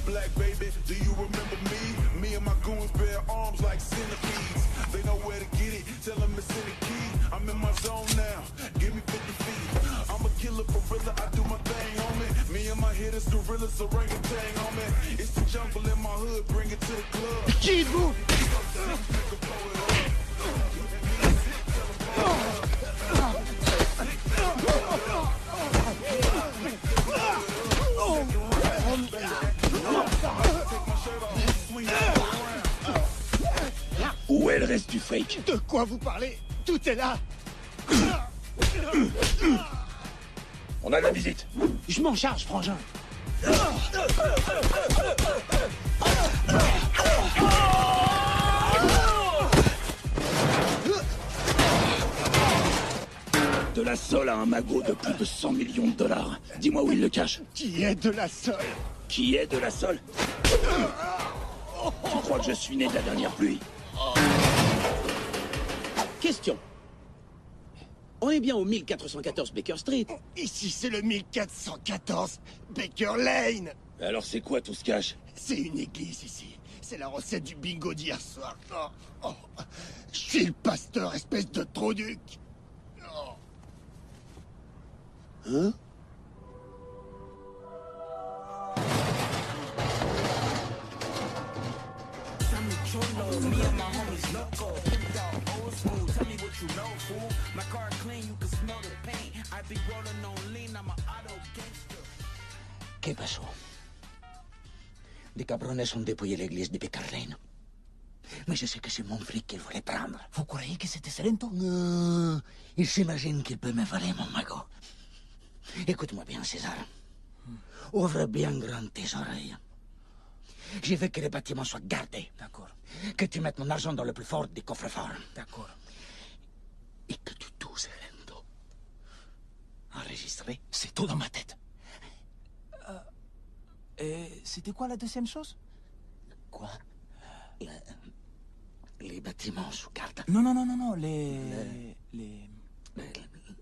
Black baby, do you remember me? Me and my goons bear arms like centipedes. They know where to get it, tell them it's in the key. I'm in my zone now, give me 50 feet. I'm a killer gorilla, I do my thing, homie. Me and my hitters, gorillas, orangutan, homie. It's the jungle in my hood, bring it to the club. Qui êtes-vous? Où est le reste du fric? De quoi vous parlez? Tout est là. On a de la visite. Je m'en charge, frangin. De la Sol à un magot de plus de 100 millions de dollars. Dis-moi où il le cache. Qui est de la Sol? Qui est de la Sol? Tu crois que je suis né de la dernière pluie? Question. On est bien au 1414 Baker Street. Ici, c'est le 1414 Baker Lane. Alors c'est quoi tout ce cash? C'est une église ici. C'est la recette du bingo d'hier soir. Je suis le pasteur, espèce de trou-duc. Hein? ¿Qué pasó? Des cabrones ont dépouillé l'église de Baker Lane. Mais je sais que c'est mon fric qu'ils voulaient prendre. Vous croyez que c'était Salento? Non, il s'imagine qu'il peut me voler mon magot. Écoute-moi bien, César. Ouvre bien grand tes oreilles. Je veux que les bâtiments soient gardés. D'accord. Que tu mettes mon argent dans le plus fort des coffres forts. D'accord. Et que tu tout Salento. Enregistré? C'est tout dans ma tête. Et c'était quoi la deuxième chose? Quoi? Les bâtiments sous garde. Non,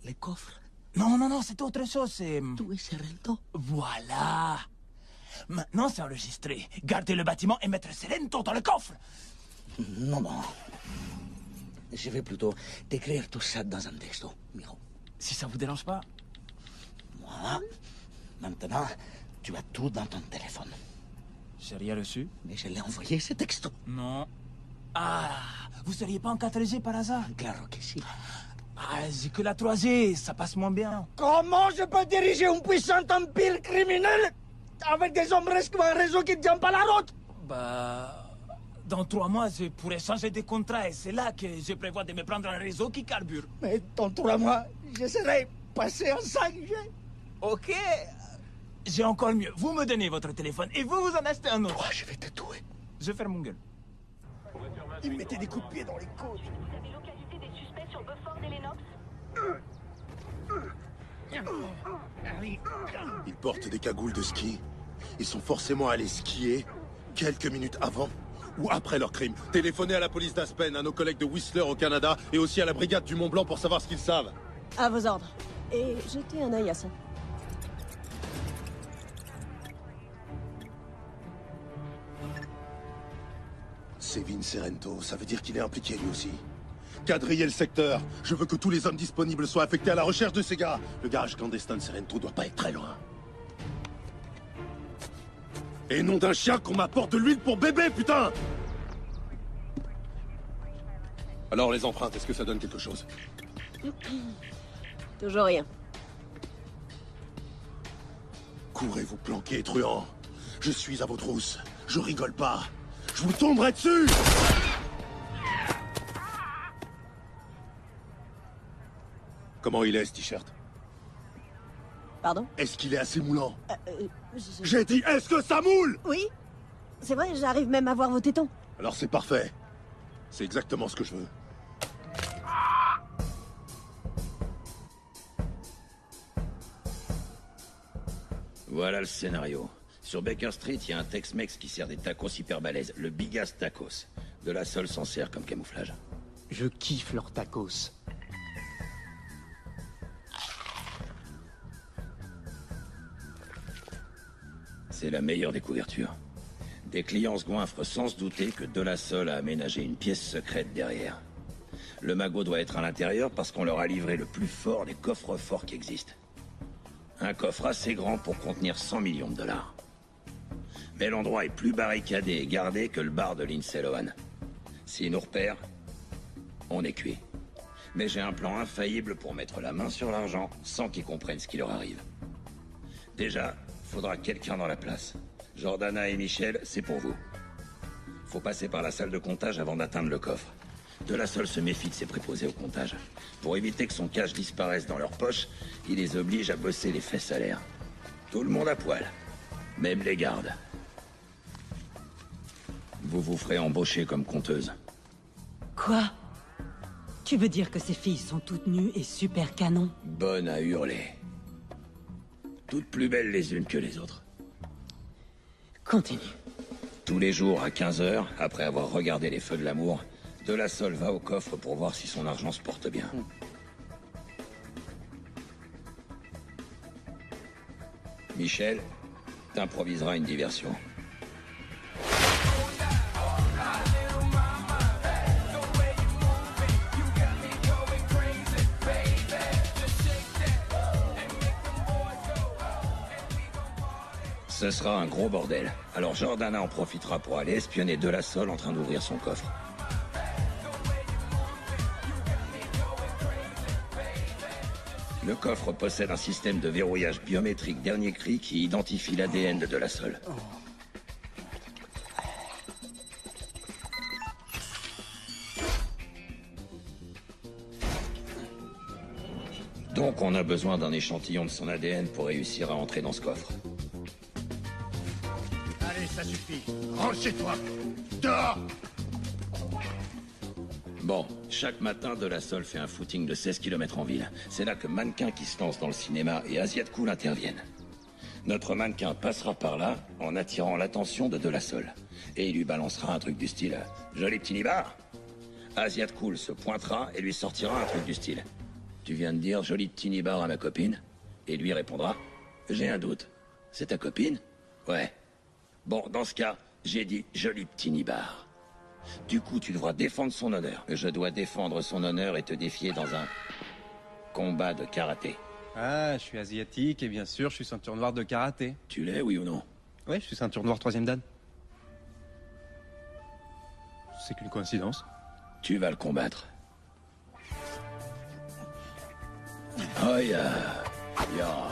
les coffres. Non, c'est autre chose, c'est... Tout est Salento. Voilà. Maintenant, c'est enregistré. Garder le bâtiment et mettre Salento dans le coffre. Non. Je vais plutôt t'écrire tout ça dans un texto, Miro. Si ça vous dérange pas. Voilà. Maintenant, tu as tout dans ton téléphone. J'ai rien reçu. Mais je l'ai envoyé, ce texto. Non. Ah, vous seriez pas en 4G par hasard? Claro que si. Ah, j'ai que la 3G, ça passe moins bien. Comment je peux diriger un puissant empire criminel avec des hommes rescoués un réseau qui ne tient pas la route? Bah... Dans 3 mois, je pourrais changer de contrat et c'est là que je prévois de me prendre un réseau qui carbure. Mais dans 3 mois, je serai passé en 5G. Ok. J'ai encore mieux. Vous me donnez votre téléphone et vous en achetez un autre. Toi, je vais te tuer. Je ferme mon gueule. Il me mettait des coups de pied dans les côtes. Vous avez localisé des suspects sur Beaufort et Lennox? Ils portent des cagoules de ski Ils sont forcément allés skier quelques minutes avant ou après leur crime. Téléphonez à la police d'Aspen, à nos collègues de Whistler au Canada et aussi à la brigade du Mont Blanc pour savoir ce qu'ils savent. À vos ordres. Et jetez un œil à ça. C'est Vince Serento, ça veut dire qu'il est impliqué lui aussi. Quadrillez le secteur. Je veux que tous les hommes disponibles soient affectés à la recherche de ces gars. Le garage clandestin de Serento doit pas être très loin. Et nom d'un chien qu'on m'apporte de l'huile pour bébé, putain! Alors les empreintes, est-ce que ça donne quelque chose? Toujours rien. Courez vous planquer, truand. Je suis à vos trousses. Je rigole pas. Je vous tomberai dessus! Comment il est, ce t-shirt? Pardon? Est-ce qu'il est assez moulant? je- J'ai dit, est-ce que ça moule? Oui. C'est vrai, j'arrive même à voir vos tétons. Alors c'est parfait. C'est exactement ce que je veux. Voilà le scénario. Sur Baker Street, il y a un Tex-Mex qui sert des tacos hyper balèzes. Le Big Ass Tacos. De la Sole s'en sert comme camouflage. Je kiffe leurs tacos. C'est la meilleure des couvertures. Des clients se goinfrent sans se douter que De La Sole a aménagé une pièce secrète derrière. Le magot doit être à l'intérieur parce qu'on leur a livré le plus fort des coffres forts qui existent. Un coffre assez grand pour contenir 100 millions de dollars. Mais l'endroit est plus barricadé et gardé que le bar de Lindsay Lohan. S'ils nous repèrent, on est cuit. Mais j'ai un plan infaillible pour mettre la main sur l'argent sans qu'ils comprennent ce qui leur arrive. Déjà, faudra quelqu'un dans la place. Jordana et Michel, c'est pour vous. Faut passer par la salle de comptage avant d'atteindre le coffre. De La Sole se méfie de ses préposés au comptage. Pour éviter que son cash disparaisse dans leur poche, il les oblige à bosser les fesses à l'air. Tout le monde à poil. Même les gardes. Vous vous ferez embaucher comme conteuse. Quoi? Tu veux dire que ces filles sont toutes nues et super canon? Bonnes à hurler. Toutes plus belles les unes que les autres. Continue. Tous les jours à 15h, après avoir regardé les feux de l'amour, De La Sole va au coffre pour voir si son argent se porte bien. Michel, t'improviseras une diversion. Ce sera un gros bordel. Alors Jordana en profitera pour aller espionner De La Sole en train d'ouvrir son coffre. Le coffre possède un système de verrouillage biométrique dernier cri qui identifie l'ADN de La Sole. Donc on a besoin d'un échantillon de son ADN pour réussir à entrer dans ce coffre. Allez, ça suffit. Rentre chez toi. Dehors. Bon, chaque matin, De La Sole fait un footing de 16 km en ville. C'est là que Mannequin qui se lance dans le cinéma et Asiat Cool interviennent. Notre mannequin passera par là en attirant l'attention de La Sole. Et il lui balancera un truc du style « Joli petit nibar !» Asiat Cool se pointera et lui sortira un truc du style « Tu viens de dire joli petit nibar à ma copine ?» Et lui répondra « J'ai un doute. C'est ta copine ?»« Ouais. Bon, dans ce cas, j'ai dit joli petit nibar. » Du coup, tu devras défendre son honneur. Je dois défendre son honneur et te défier dans un combat de karaté. Ah, je suis asiatique et bien sûr, je suis ceinture noire de karaté. Tu l'es, oui ou non? Ouais, je suis ceinture noire 3e dan. C'est qu'une coïncidence. Tu vas le combattre. Oh ya, ya.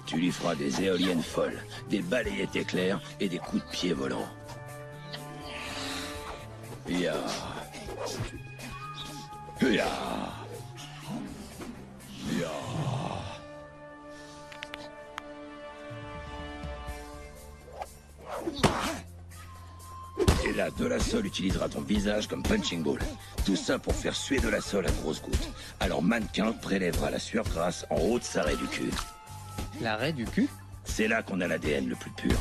Tu lui feras des éoliennes folles, des balayettes éclairs et des coups de pied volants. Ya. Ya. Ya. Et là, De La Sole utilisera ton visage comme punching ball. Tout ça pour faire suer De La Sole à grosses gouttes. Alors Mannequin prélèvera la sueur grasse en haut de sa raie du cul. La raie du cul? C'est là qu'on a l'ADN le plus pur.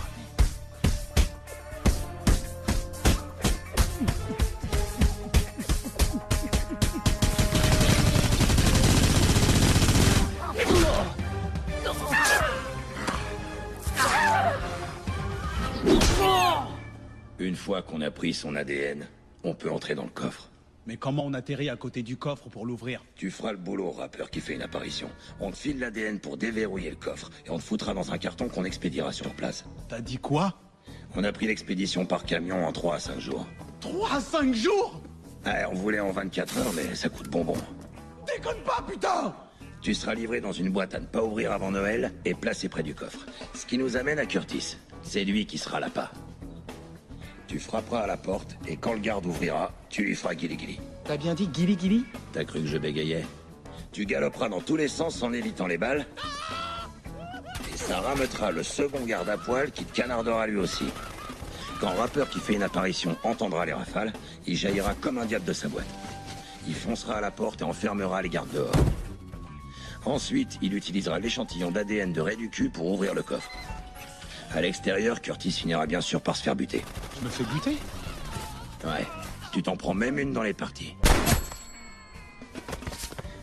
Une fois qu'on a pris son ADN, on peut entrer dans le coffre. Mais comment on atterrit à côté du coffre pour l'ouvrir? Tu feras le boulot, rappeur qui fait une apparition. On te file l'ADN pour déverrouiller le coffre, et on te foutra dans un carton qu'on expédiera sur place. T'as dit quoi? On a pris l'expédition par camion en 3 à 5 jours. 3 à 5 jours? Ouais, on voulait en 24 heures, mais ça coûte bonbon. Déconne pas, putain! Tu seras livré dans une boîte à ne pas ouvrir avant Noël, et placé près du coffre. Ce qui nous amène à Curtis. C'est lui qui sera l'appât. Tu frapperas à la porte, et quand le garde ouvrira, tu lui feras guili-guili. T'as bien dit guili-guili? T'as cru que je bégayais? Tu galoperas dans tous les sens en évitant les balles, et ça rameutera le second garde à poil qui te canardera lui aussi. Quand rappeur qui fait une apparition entendra les rafales, il jaillira comme un diable de sa boîte. Il foncera à la porte et enfermera les gardes dehors. Ensuite, il utilisera l'échantillon d'ADN de Ray du cul pour ouvrir le coffre. À l'extérieur, Curtis finira bien sûr par se faire buter. Je me fais buter? Ouais, tu t'en prends même une dans les parties.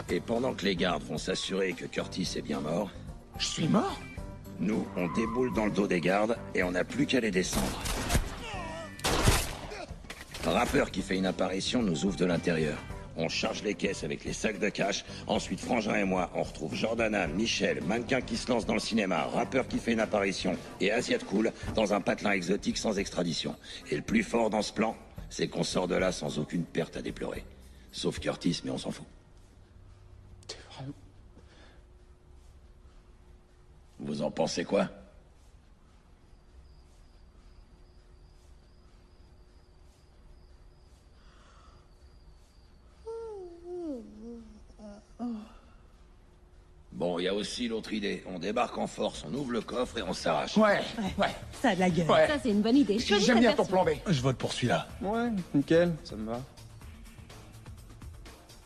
Et pendant que les gardes vont s'assurer que Curtis est bien mort... Je suis mort? Nous, on déboule dans le dos des gardes et on n'a plus qu'à les descendre. Rappeur qui fait une apparition nous ouvre de l'intérieur. On charge les caisses avec les sacs de cash. Ensuite, Frangin et moi, on retrouve Jordana, Michel, mannequin qui se lance dans le cinéma, rappeur qui fait une apparition, et Asiat Cool dans un patelin exotique sans extradition. Et le plus fort dans ce plan, c'est qu'on sort de là sans aucune perte à déplorer. Sauf Curtis, mais on s'en fout. Vous en pensez quoi? Bon, il y a aussi l'autre idée. On débarque en force, on ouvre le coffre et on s'arrache. Ouais. Ça a de la gueule. Ouais. Ça, c'est une bonne idée. Choisis J'aime ta bien ton version. plan B. Je vote pour celui-là. Ouais, nickel, ça me va.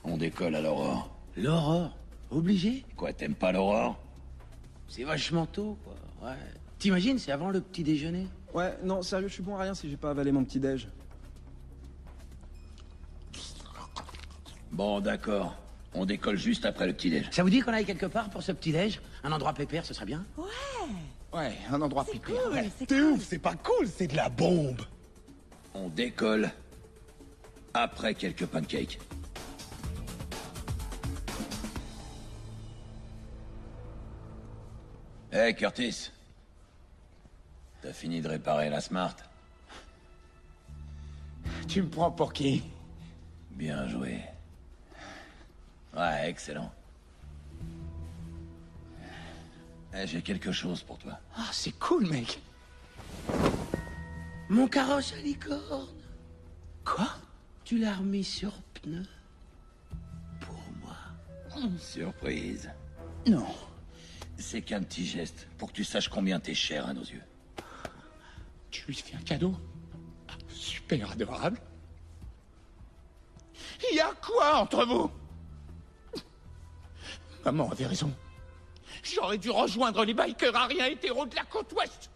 On décolle à l'aurore. L'aurore? Obligé? Quoi, t'aimes pas l'aurore? C'est vachement tôt, quoi. Ouais. T'imagines, c'est avant le petit déjeuner? Ouais, non, sérieux, je suis bon à rien si j'ai pas avalé mon petit déj. Bon, d'accord. On décolle juste après le petit-déj. Ça vous dit qu'on aille quelque part pour ce petit déj? Un endroit pépère, ce serait bien? Ouais, un endroit pépère. Cool, Ouais. c'est T'es cool. ouf, c'est pas cool, c'est de la bombe. On décolle après quelques pancakes. Hey, Curtis. T'as fini de réparer la Smart? Tu me prends pour qui? Bien joué. Ouais, excellent. Eh, j'ai quelque chose pour toi. Ah, c'est cool, mec. Mon carrosse à licorne. Quoi? Tu l'as remis sur pneu? Pour moi. Surprise. Non. C'est qu'un petit geste pour que tu saches combien t'es cher à nos yeux. Tu lui fais un cadeau? Super adorable. Il y a quoi entre vous? Maman avait raison. J'aurais dû rejoindre les bikers à rien hétéro de la côte ouest.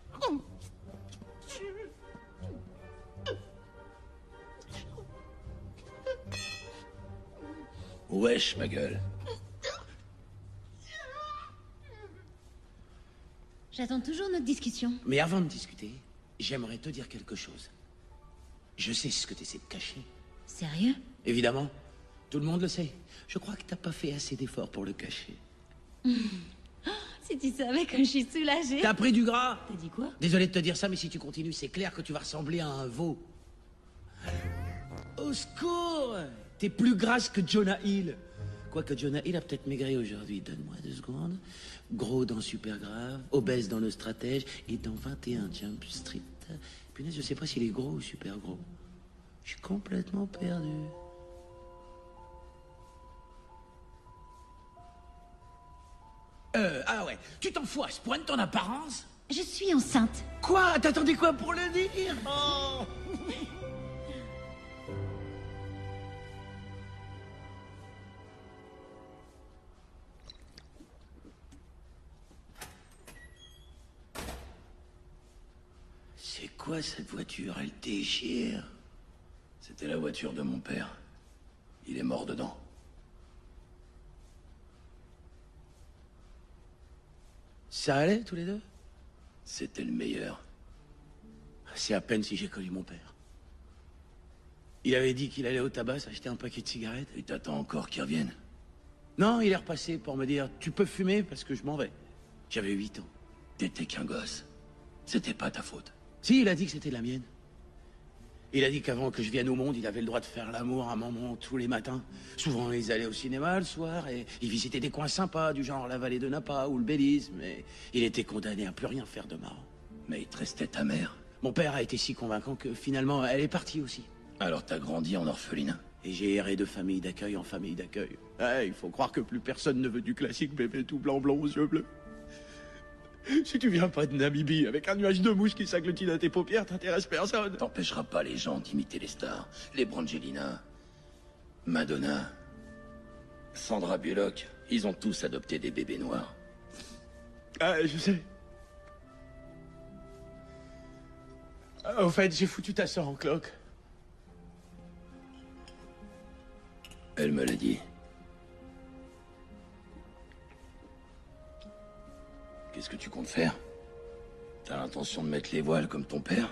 Wesh, ma gueule. J'attends toujours notre discussion. Mais avant de discuter, j'aimerais te dire quelque chose. Je sais ce que tu essaies de cacher. Sérieux? Évidemment. Tout le monde le sait. Je crois que t'as pas fait assez d'efforts pour le cacher. Si tu savais comme je suis soulagée. T'as pris du gras. T'as dit quoi? Désolé de te dire ça, mais si tu continues, c'est clair que tu vas ressembler à un veau. Au secours! T'es plus grasse que Jonah Hill. Quoique Jonah Hill a peut-être maigri aujourd'hui. Donne-moi 2 secondes. Gros dans Super Grave, obèse dans Le Stratège et dans 21 Jump Street. Punaise, je sais pas s'il est gros ou super gros. Je suis complètement perdu. Ah ouais, tu t'en fous à ce point de ton apparence? Je suis enceinte. Quoi? T'attendais quoi pour le dire? Oh. quoi cette voiture? Elle déchire. C'était la voiture de mon père. Il est mort dedans. Ça allait, tous les deux? C'était le meilleur. C'est à peine si j'ai connu mon père. Il avait dit qu'il allait au tabac s'acheter un paquet de cigarettes. Et t'attends encore qu'il revienne? Non, il est repassé pour me dire « Tu peux fumer parce que je m'en vais ». J'avais 8 ans. T'étais qu'un gosse. C'était pas ta faute. Si, il a dit que c'était la mienne. Il a dit qu'avant que je vienne au monde, il avait le droit de faire l'amour à maman tous les matins. Souvent, ils allaient au cinéma le soir et ils visitaient des coins sympas, du genre la vallée de Napa ou le Belize, mais il était condamné à plus rien faire de marrant. Mais il te restait ta mère. Mon père a été si convaincant que finalement, elle est partie aussi. Alors t'as grandi en orphelinat? Et j'ai erré de famille d'accueil en famille d'accueil. Ouais, il faut croire que plus personne ne veut du classique bébé tout blanc aux yeux bleus. Si tu viens pas de Namibie avec un nuage de mouches qui s'agglutine à tes paupières, t'intéresses personne. T'empêcheras pas les gens d'imiter les stars. Les Brangelina, Madonna, Sandra Bullock, ils ont tous adopté des bébés noirs. Ah, je sais. Au fait, j'ai foutu ta sœur en cloque. Elle me l'a dit. Qu'est-ce que tu comptes faire? T'as l'intention de mettre les voiles comme ton père?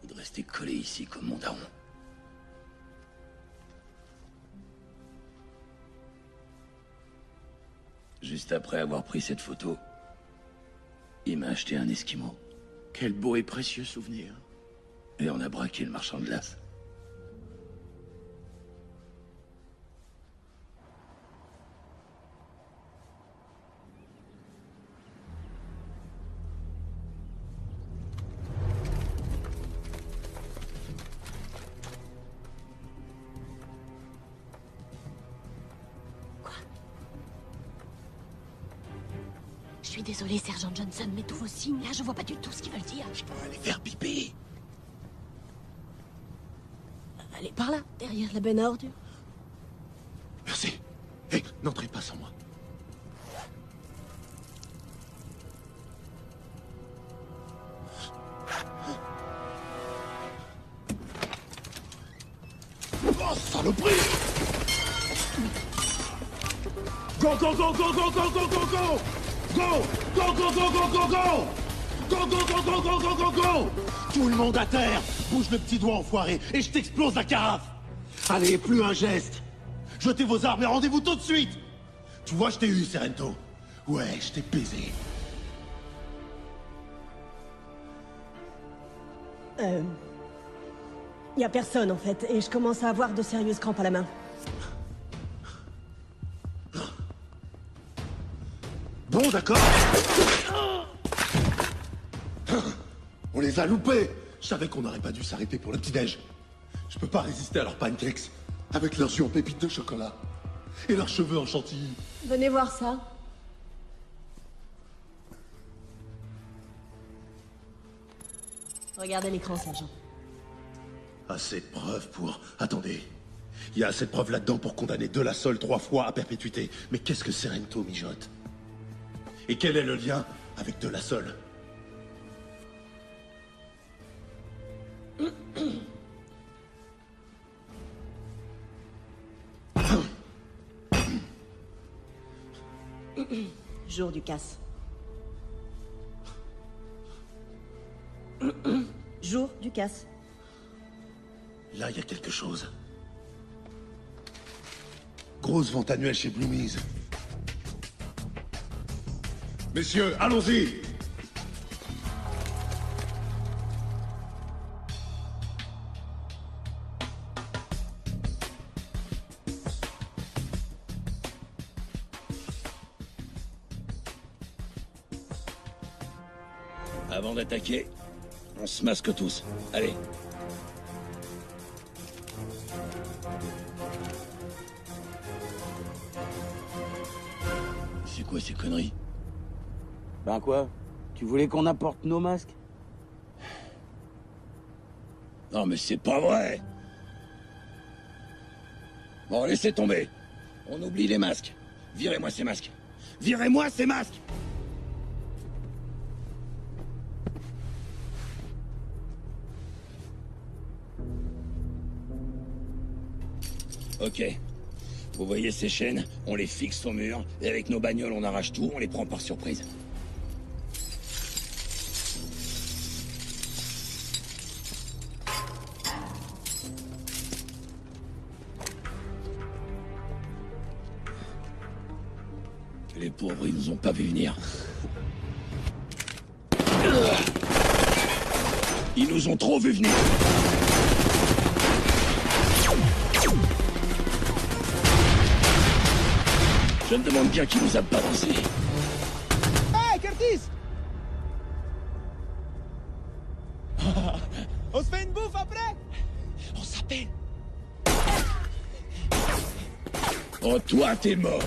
Ou de rester collé ici comme mon daron? Juste après avoir pris cette photo, il m'a acheté un Esquimau. Quel beau et précieux souvenir. Et on a braqué le marchand de glace. Je suis désolée, Sergent Johnson, mais tous vos signes, là, je vois pas du tout ce qu'ils veulent dire. Je pourrais aller faire pipi. Allez, par là, derrière la benne à ordures. Merci. Hé, n'entrez pas sans moi. Oh, saloperie! Go, go, go, go, go, go, go, go, go! Go! Go, go, go, go, go, go! Go, go, go, go, go, go, go, go! Tout le monde à terre! Bouge le petit doigt, enfoiré, et je t'explose la carafe! Allez, plus un geste! Jetez vos armes et rendez-vous tout de suite! Tu vois, je t'ai eu, Serento. Ouais, je t'ai baisé. Y a personne, en fait, et je commence à avoir de sérieuses crampes à la main. Bon, d'accord. On les a loupés. Je savais qu'on n'aurait pas dû s'arrêter pour le petit-déj. Je peux pas résister à leurs pancakes, avec leurs yeux en pépites de chocolat, et leurs cheveux en chantilly. Venez voir ça. Regardez l'écran, sergent. Assez de preuves pour... Attendez. Il y a assez de preuves là-dedans pour condamner De La Sole 3 fois à perpétuité. Mais qu'est-ce que Serento mijote? Et quel est le lien avec De La Sole? Jour du casse. Jour du casse. Là, il y a quelque chose. Grosse vente annuelle chez Bloomies. Messieurs, allons-y! Avant d'attaquer, on se masque tous. Allez. C'est quoi ces conneries? Ben quoi? Tu voulais qu'on apporte nos masques? Non mais c'est pas vrai! Bon, laissez tomber. On oublie les masques. Virez-moi ces masques. Virez-moi ces masques! Ok. Vous voyez ces chaînes? On les fixe au mur, et avec nos bagnoles, on arrache tout, on les prend par surprise. Les pauvres, ils nous ont pas vu venir. Ils nous ont trop vu venir. Je me demande bien qui nous a balancé. Hey, Curtis! On se fait une bouffe après? On s'appelle. Oh, toi, t'es mort.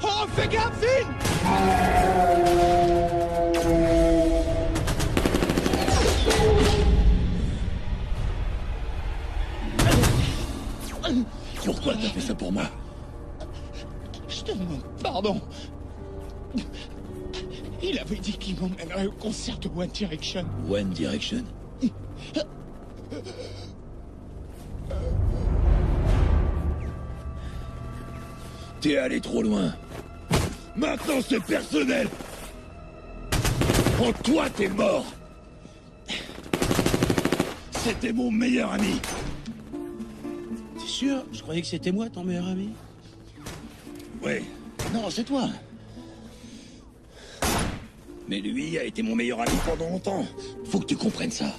Oh, fais gaffe, Finn! Pourquoi t'as fait ça pour moi? Je te demande pardon. Il avait dit qu'il m'emmènerait au concert de One Direction. One Direction? T'es allé trop loin. Maintenant, c'est personnel. Oh, toi, t'es mort. C'était mon meilleur ami. T'es sûr? Je croyais que c'était moi, ton meilleur ami. Ouais. Non, c'est toi. Mais lui a été mon meilleur ami pendant longtemps. Faut que tu comprennes ça.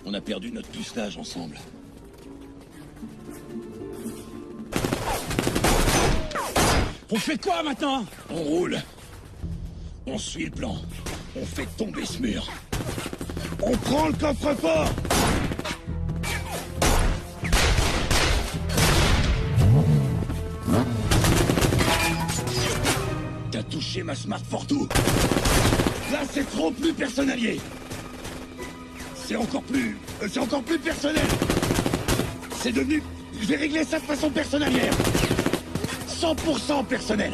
On a perdu notre pucelage ensemble. On fait quoi maintenant? On roule. On suit le plan. On fait tomber ce mur. On prend le coffre-fort. T'as touché ma Smart Fortwo. Là, c'est trop plus personnalier. C'est encore plus personnel. C'est devenu... Je vais régler ça de façon personnalière. 100% personnel.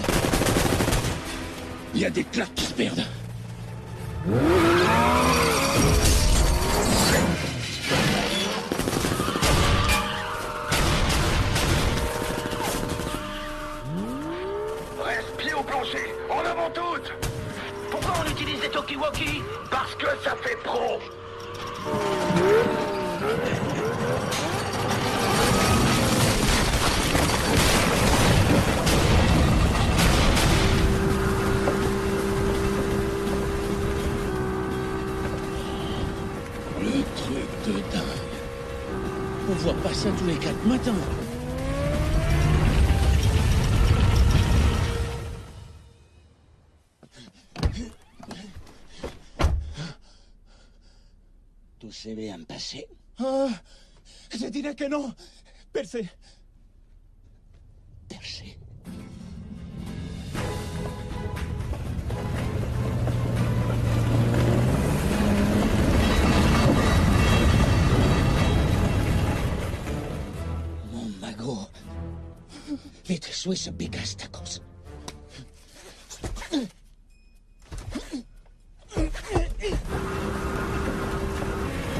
Il y a des claques qui se perdent. Reste pied au plancher, en avant toutes. Pourquoi on utilise les talkie-walkie? Parce que ça fait pro. Le truc de dingue. On voit pas ça tous les 4 matins. Tout s'est bien passé. Je dirais que non. Percé. Percé. Mon magot. Vite, sois ce bigas tacos.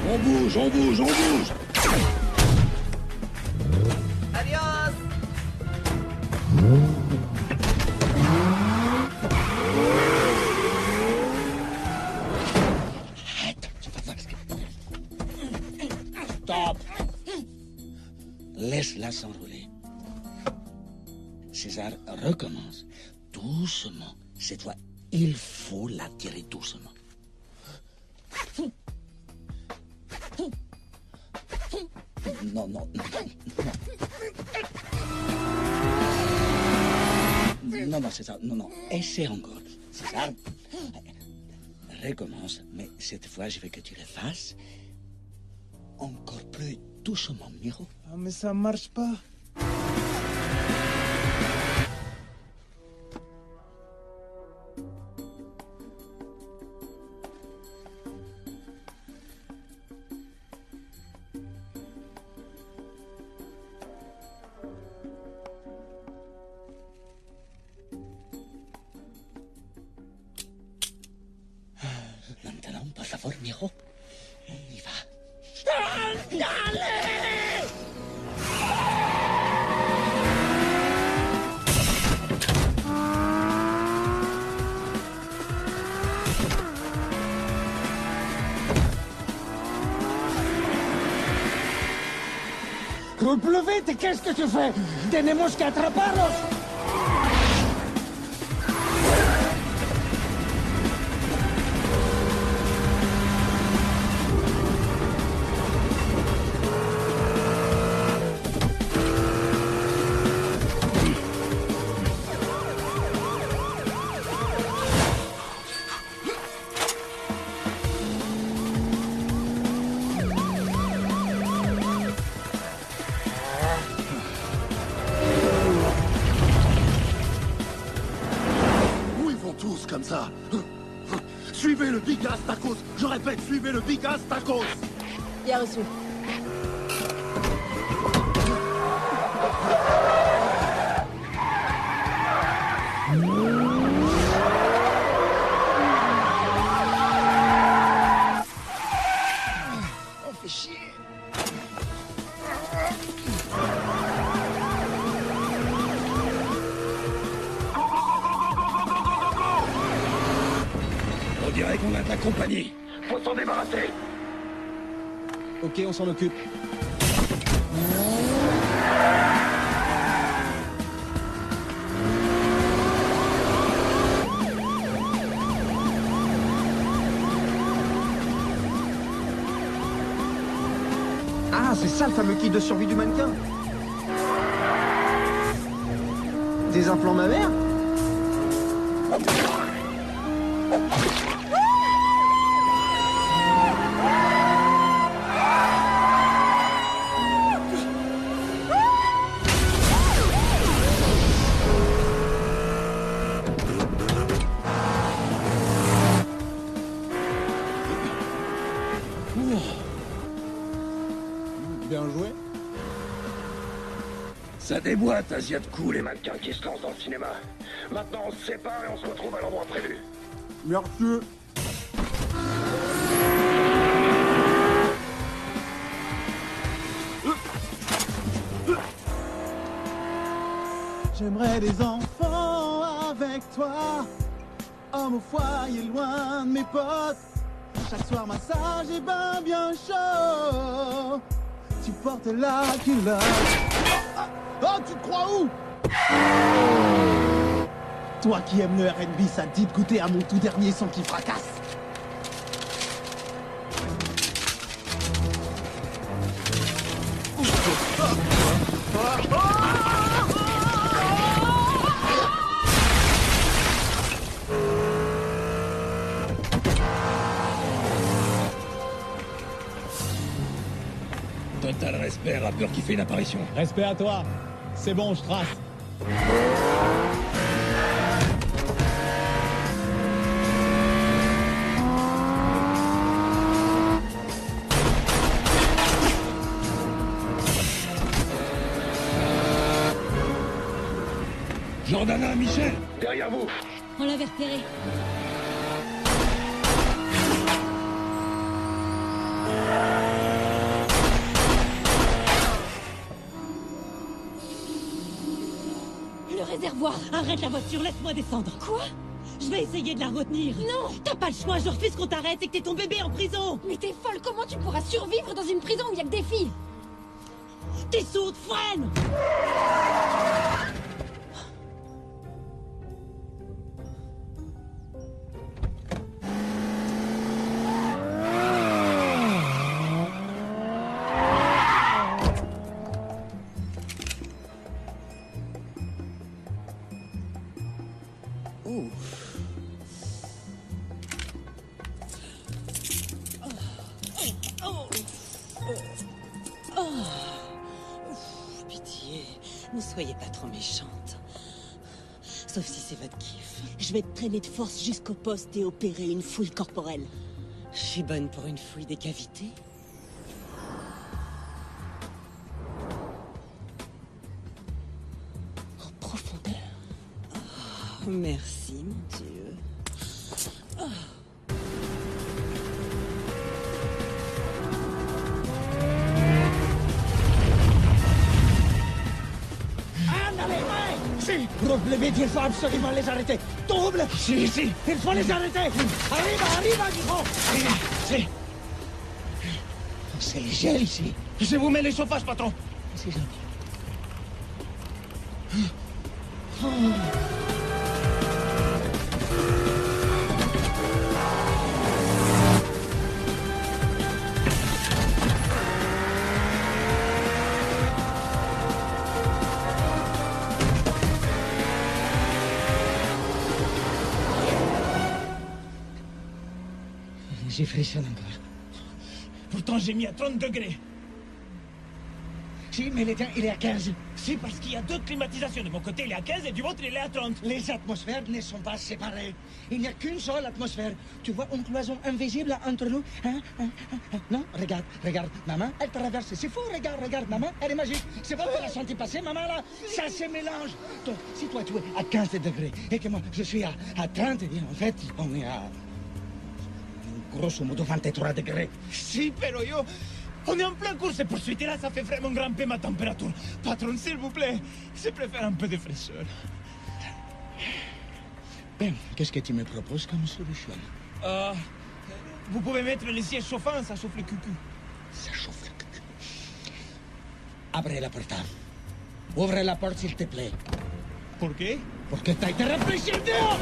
On bouge, on bouge, on bouge. Adios. Stop. Laisse-la s'enrouler. César recommence. Doucement. Cette fois, il faut la tirer doucement. Non, non, non. Non, non, César, non, non. Essaie encore. César, recommence. Mais cette fois, je veux que tu le fasses encore plus doucement, Miro. Ah, mais ça marche pas. Maintenant, Formiro. On y va. Allez! Repleuvete, qu'est-ce que tu fais? Tenemos que atraparlos. Comme ça. Suivez le Bigas Tacos. Je répète, suivez le Bigas Tacos. Bien reçu. On fait chier. On dirait qu'on a ta compagnie. Faut s'en débarrasser. Ok, on s'en occupe. Ah, c'est ça le fameux kit de survie du mannequin. Des implants mammaires? Bien joué. Ça déboîte, Asiat cool, les Mannequin qui se lance dans le cinéma. Maintenant, on se sépare et on se retrouve à l'endroit prévu. Merci. J'aimerais des enfants avec toi, homme au foyer loin de mes potes. Chaque soir massage et bain bien chaud. Tu portes la culotte. Oh, tu te crois où? Toi qui aimes le R&B, ça te dit de goûter à mon tout dernier son qui fracasse. Total respect, rappeur qui fait une apparition. Respect à toi. C'est bon, je trace. Jordana, Michel! Derrière vous! On l'avait repéré. Le réservoir. Arrête la voiture, laisse-moi descendre. Quoi? Je vais essayer de la retenir. Non! T'as pas le choix, je refuse qu'on t'arrête et que t'es ton bébé en prison. Mais t'es folle, comment tu pourras survivre dans une prison où il y a que des filles? T'es sourde, freine! Ne soyez pas trop méchante. Sauf si c'est votre kiff. Je vais te traîner de force jusqu'au poste et opérer une fouille corporelle. Je suis bonne pour une fouille des cavités. En profondeur. Oh, merci, mon Dieu. Oh. Double vite, il faut absolument les arrêter. Double. Si. Il faut les arrêter. Arrive, Guiron. C'est le gel ici. Je vous mets les chauffages, patron. C'est gentil. J'ai frissonne encore. Pourtant, j'ai mis à 30 degrés. Si, mais le tien, il est à 15. Si, parce qu'il y a deux climatisations. De mon côté, il est à 15 et du vôtre, il est à 30. Les atmosphères ne sont pas séparées. Il n'y a qu'une seule atmosphère. Tu vois une cloison invisible entre nous, hein? Non, regarde. Maman, elle traverse. C'est fou, regarde, maman, elle est magique. C'est bon, tu l'as senti passer, maman, là? Ça se mélange. Donc, si toi, tu es à 15 degrés et que moi, je suis à 30, en fait, on est à... grosso modo 23 degrés. Si, pero yo... On est en plein course et poursuite et là, ça fait vraiment grimper ma température. Patron, s'il vous plaît, je préfère un peu de fraîcheur. Ben, qu'est-ce que tu me proposes comme solution? Vous pouvez mettre les sièges chauffants, ça chauffe le cucu. Ça chauffe le cucu. Abre la porte. Ouvre la porte, s'il te plaît. ¿Por qué? Porque t'as été réfléchir dehors.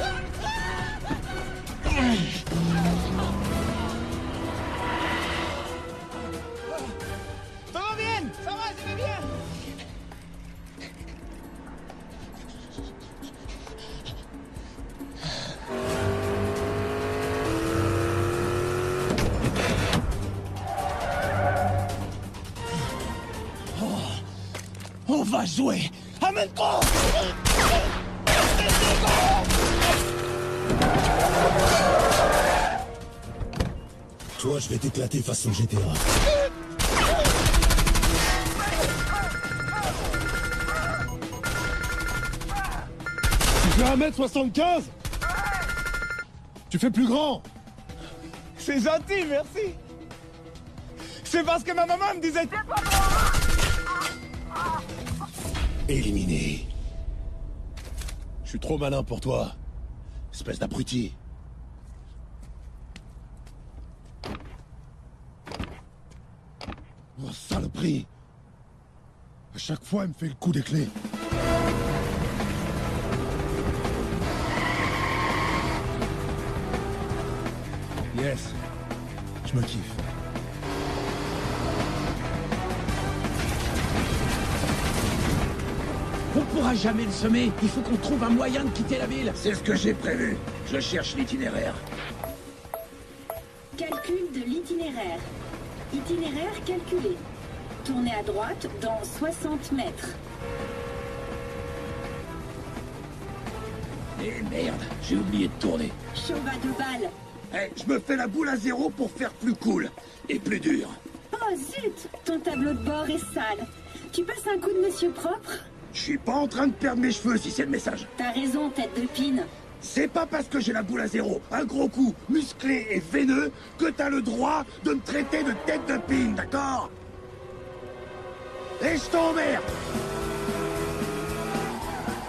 Todo bien, ça va, je vais bien. On va jouer. Amène-toi. Toi, je vais t'éclater façon GTA. Tu fais 1m75. Tu fais plus grand. C'est gentil, merci. C'est parce que ma maman me disait... Éliminé. Je suis trop malin pour toi. Espèce d'abruti. Oh, saloperie. À chaque fois, elle me fait le coup des clés. Yes. Je me kiffe. On pourra jamais le semer. Il faut qu'on trouve un moyen de quitter la ville. C'est ce que j'ai prévu. Je cherche l'itinéraire. Calcul de l'itinéraire. Itinéraire calculé. Tournez à droite dans 60 mètres. Eh merde, j'ai oublié de tourner. Chaud à 2 balles. Eh, je me fais la boule à zéro pour faire plus cool. Et plus dur. Oh zut, ton tableau de bord est sale. Tu passes un coup de monsieur propre? Je suis pas en train de perdre mes cheveux si c'est le message. T'as raison, tête de pine. C'est pas parce que j'ai la boule à zéro, un gros coup, musclé et veineux, que t'as le droit de me traiter de tête de pine, d'accord? Et je t'emmerde!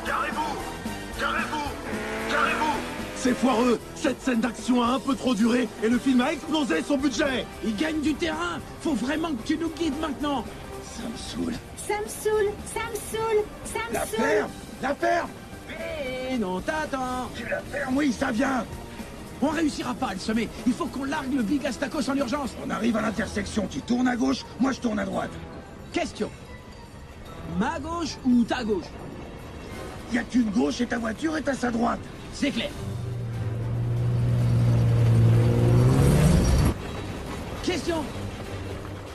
Carrez-vous! C'est foireux. Cette scène d'action a un peu trop duré et le film a explosé son budget. Il gagne du terrain. Faut vraiment que tu nous guides maintenant. Ça me saoule. Ça me saoule, ça me saoule, ça me La saoule. ferme! La ferme! Eh non, t'attends. Tu la fermes, oui, ça vient! On réussira pas à le semer. Il faut qu'on largue le Big Astakos en urgence. On arrive à l'intersection, tu tournes à gauche, moi je tourne à droite. Question. Ma gauche ou ta gauche? Y a qu'une gauche et ta voiture est à sa droite. C'est clair. Question.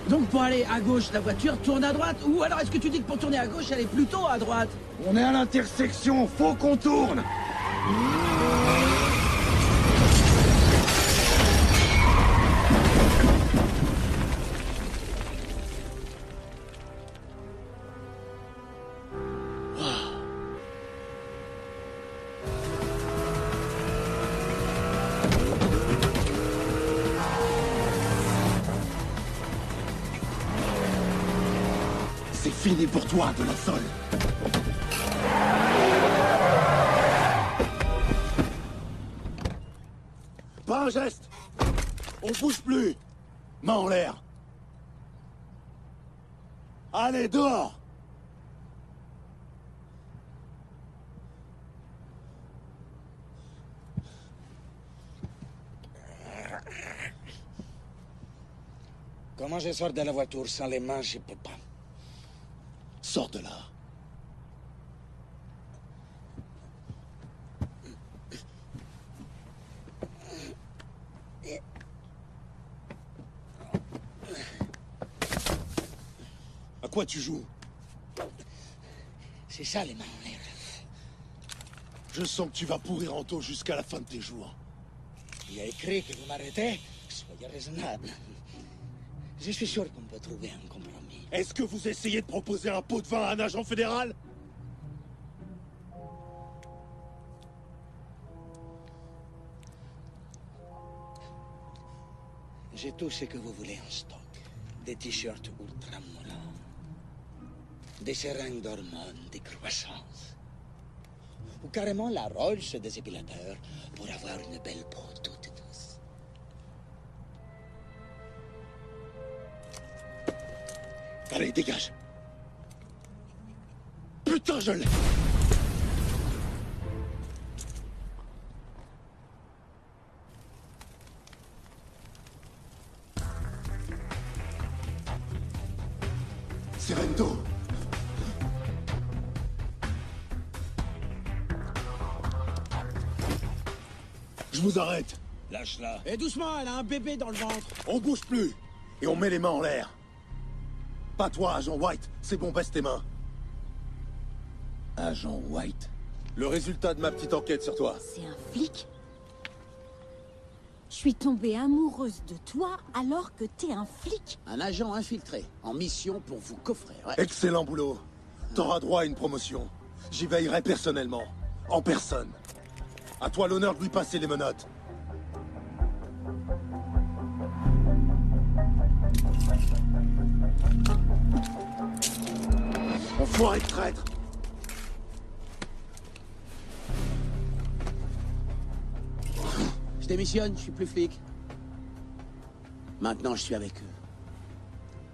Donc pour aller à gauche, la voiture tourne à droite? Ou alors est-ce que tu dis que pour tourner à gauche, elle est plutôt à droite? On est à l'intersection, faut qu'on tourne! C'est fini pour toi, de la Sol. Pas un geste. On bouge plus. Main en l'air. Allez, dehors. Comment je sors de la voiture sans les mains, je peux pas. Sors de là. À quoi tu joues? C'est ça, les mains en l'air. Je sens que tu vas pourrir en taux jusqu'à la fin de tes jours. Il y a écrit que vous m'arrêtez. Soyez raisonnable. Je suis sûr qu'on peut trouver un compromis. Est-ce que vous essayez de proposer un pot de vin à un agent fédéral? J'ai tout ce que vous voulez en stock. Des t-shirts ultra moulants. Des seringues d'hormones, des croissances. Ou carrément la Rolls des épilateurs pour avoir une belle peau toute douce. Allez, dégage. Putain, je l'ai. Serento. Je vous arrête. Lâche-la. Et doucement, elle a un bébé dans le ventre. On bouge plus. Et on met les mains en l'air. Pas toi, agent White. C'est bon, baisse tes mains. Agent White. Le résultat de ma petite enquête sur toi. C'est un flic? Je suis tombée amoureuse de toi alors que t'es un flic. Un agent infiltré, en mission pour vous coffrer. Ouais. Excellent boulot. T'auras droit à une promotion. J'y veillerai personnellement. En personne. À toi l'honneur de lui passer les menottes. Enfoiré de traître. Je démissionne, je suis plus flic. Maintenant, je suis avec eux.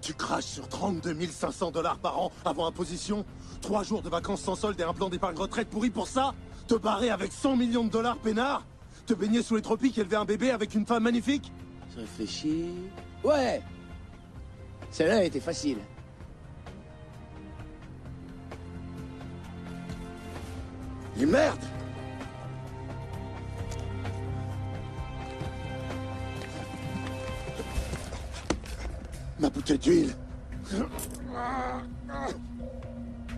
Tu craches sur 32 500 $ par an avant imposition? 3 jours de vacances sans solde et un plan d'épargne retraite pourri pour ça? Te barrer avec 100 millions de dollars peinard? Te baigner sous les tropiques et élever un bébé avec une femme magnifique? Je réfléchis... Ouais. Celle-là était facile. Et merde! Ma bouteille d'huile. Non!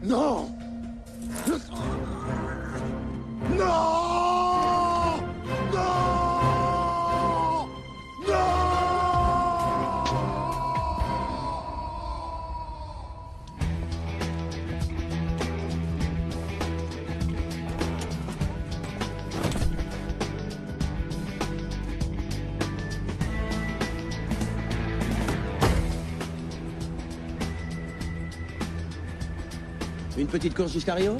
Non! Non! Non! Une petite course jusqu'à Rio?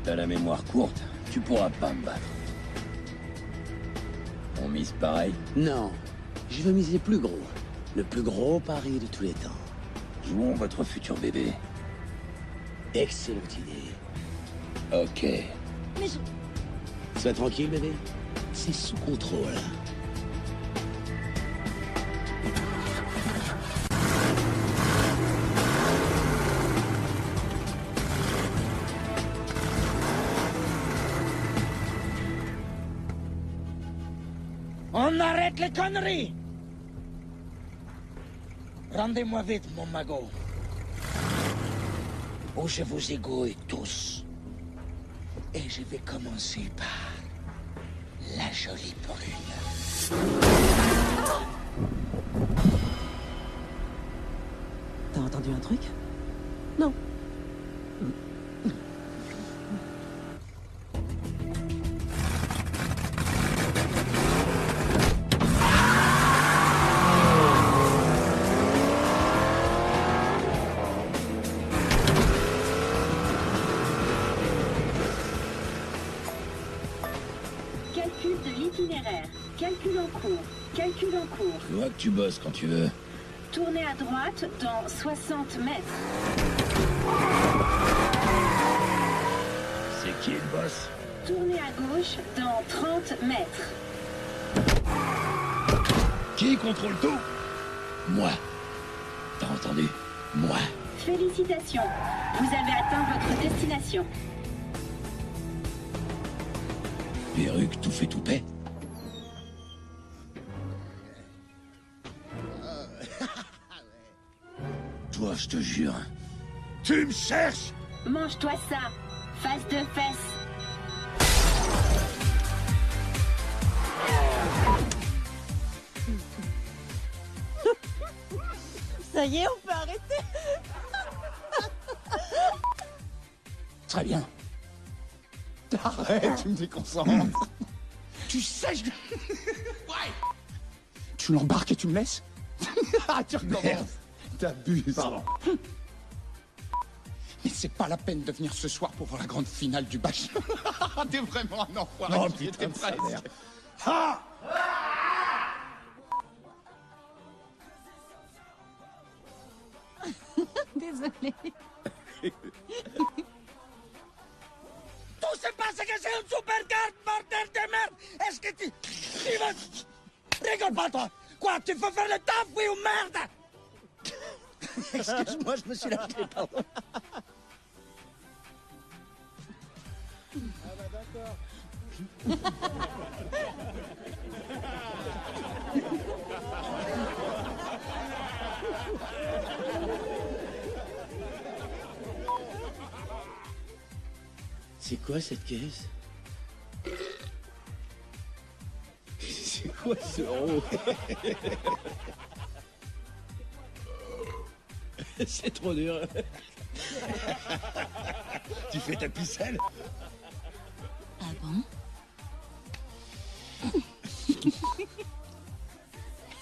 T'as la mémoire courte, tu pourras pas me battre. On mise pareil? Non, je veux miser plus gros. Le plus gros pari de tous les temps. Jouons votre futur bébé. Excellente idée. Ok. Mais je... Sois tranquille, bébé. C'est sous contrôle. On arrête les conneries! Rendez-moi vite mon magot. Ou je vous égouille tous. Et je vais commencer par la jolie brune. T'as entendu un truc? Non. Calcul de l'itinéraire. Itinéraire. Calcul en cours. Calcul en cours. Je vois que tu bosses quand tu veux. Tournez à droite dans 60 mètres. C'est qui le boss? Tournez à gauche dans 30 mètres. Qui contrôle tout? Moi. T'as entendu? Moi. Félicitations. Vous avez atteint votre destination. Perruque tout fait tout paix. Toi, je te jure. Tu me cherches? Mange-toi ça. Face de fesse. Ça y est, on peut arrêter. Très bien. Arrête, tu me déconcentres. Tu sais, ouais. Tu l'embarques et tu me laisses? Ah, tu recommences. T'abuses. Pardon. Mais c'est pas la peine de venir ce soir pour voir la grande finale du Bach. T'es vraiment un enfoiré. Non, J'y putain étais de sa presque. mère. Ah! Désolée. Tout c'est parce que c'est une super carte, bordel de merde. Est-ce que tu vas... Rigole pas, toi. Quoi, tu veux faire le taf, oui ou merde? Excuse-moi, je me suis lâché, pardon. Ah bah d'accord. C'est quoi cette caisse? C'est quoi ce euro? C'est trop dur. Tu fais ta ficelle? Ah bon?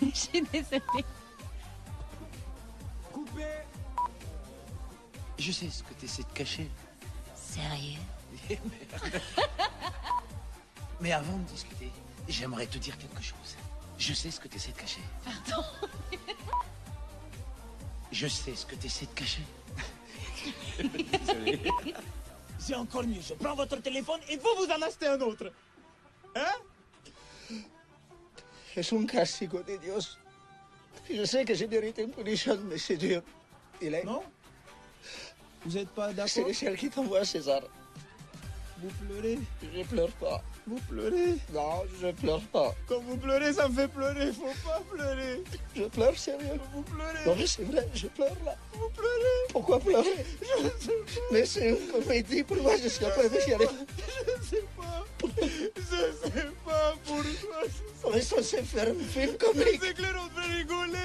Je suis désolée. Coupé. Je sais ce que tu essaies de cacher. Sérieux? Merde. Mais avant de discuter, j'aimerais te dire quelque chose. Je sais ce que tu essaies de cacher. Pardon. Je sais ce que tu essaies de cacher. Désolé. C'est encore mieux. Je prends votre téléphone et vous en achetez un autre. Hein? Es un castigo de Dios. Je sais que j'ai mérité une punition, mais c'est dur. Il est... Non? Vous n'êtes pas d'accord? C'est le ciel qui t'envoie, César. Vous pleurez? Je pleure pas. Vous pleurez? Non, je pleure pas. Quand vous pleurez, ça me fait pleurer. Faut pas pleurer. Je pleure, sérieux. Vous pleurez? Non, mais c'est vrai, je pleure là. Vous pleurez? Pourquoi pleurer? Je ne sais pas. Mais c'est une comédie pour moi, je suis en train de chialer. Je ne sais pas. Je sais pas pourquoi. On est censé faire un film comique. C'est clair, on devrait rigoler.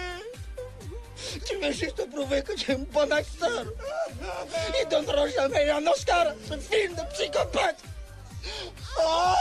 Tu veux juste prouver que tu es un bon acteur. Ils donneront jamais un Oscar, ce film de psychopathe. Oh!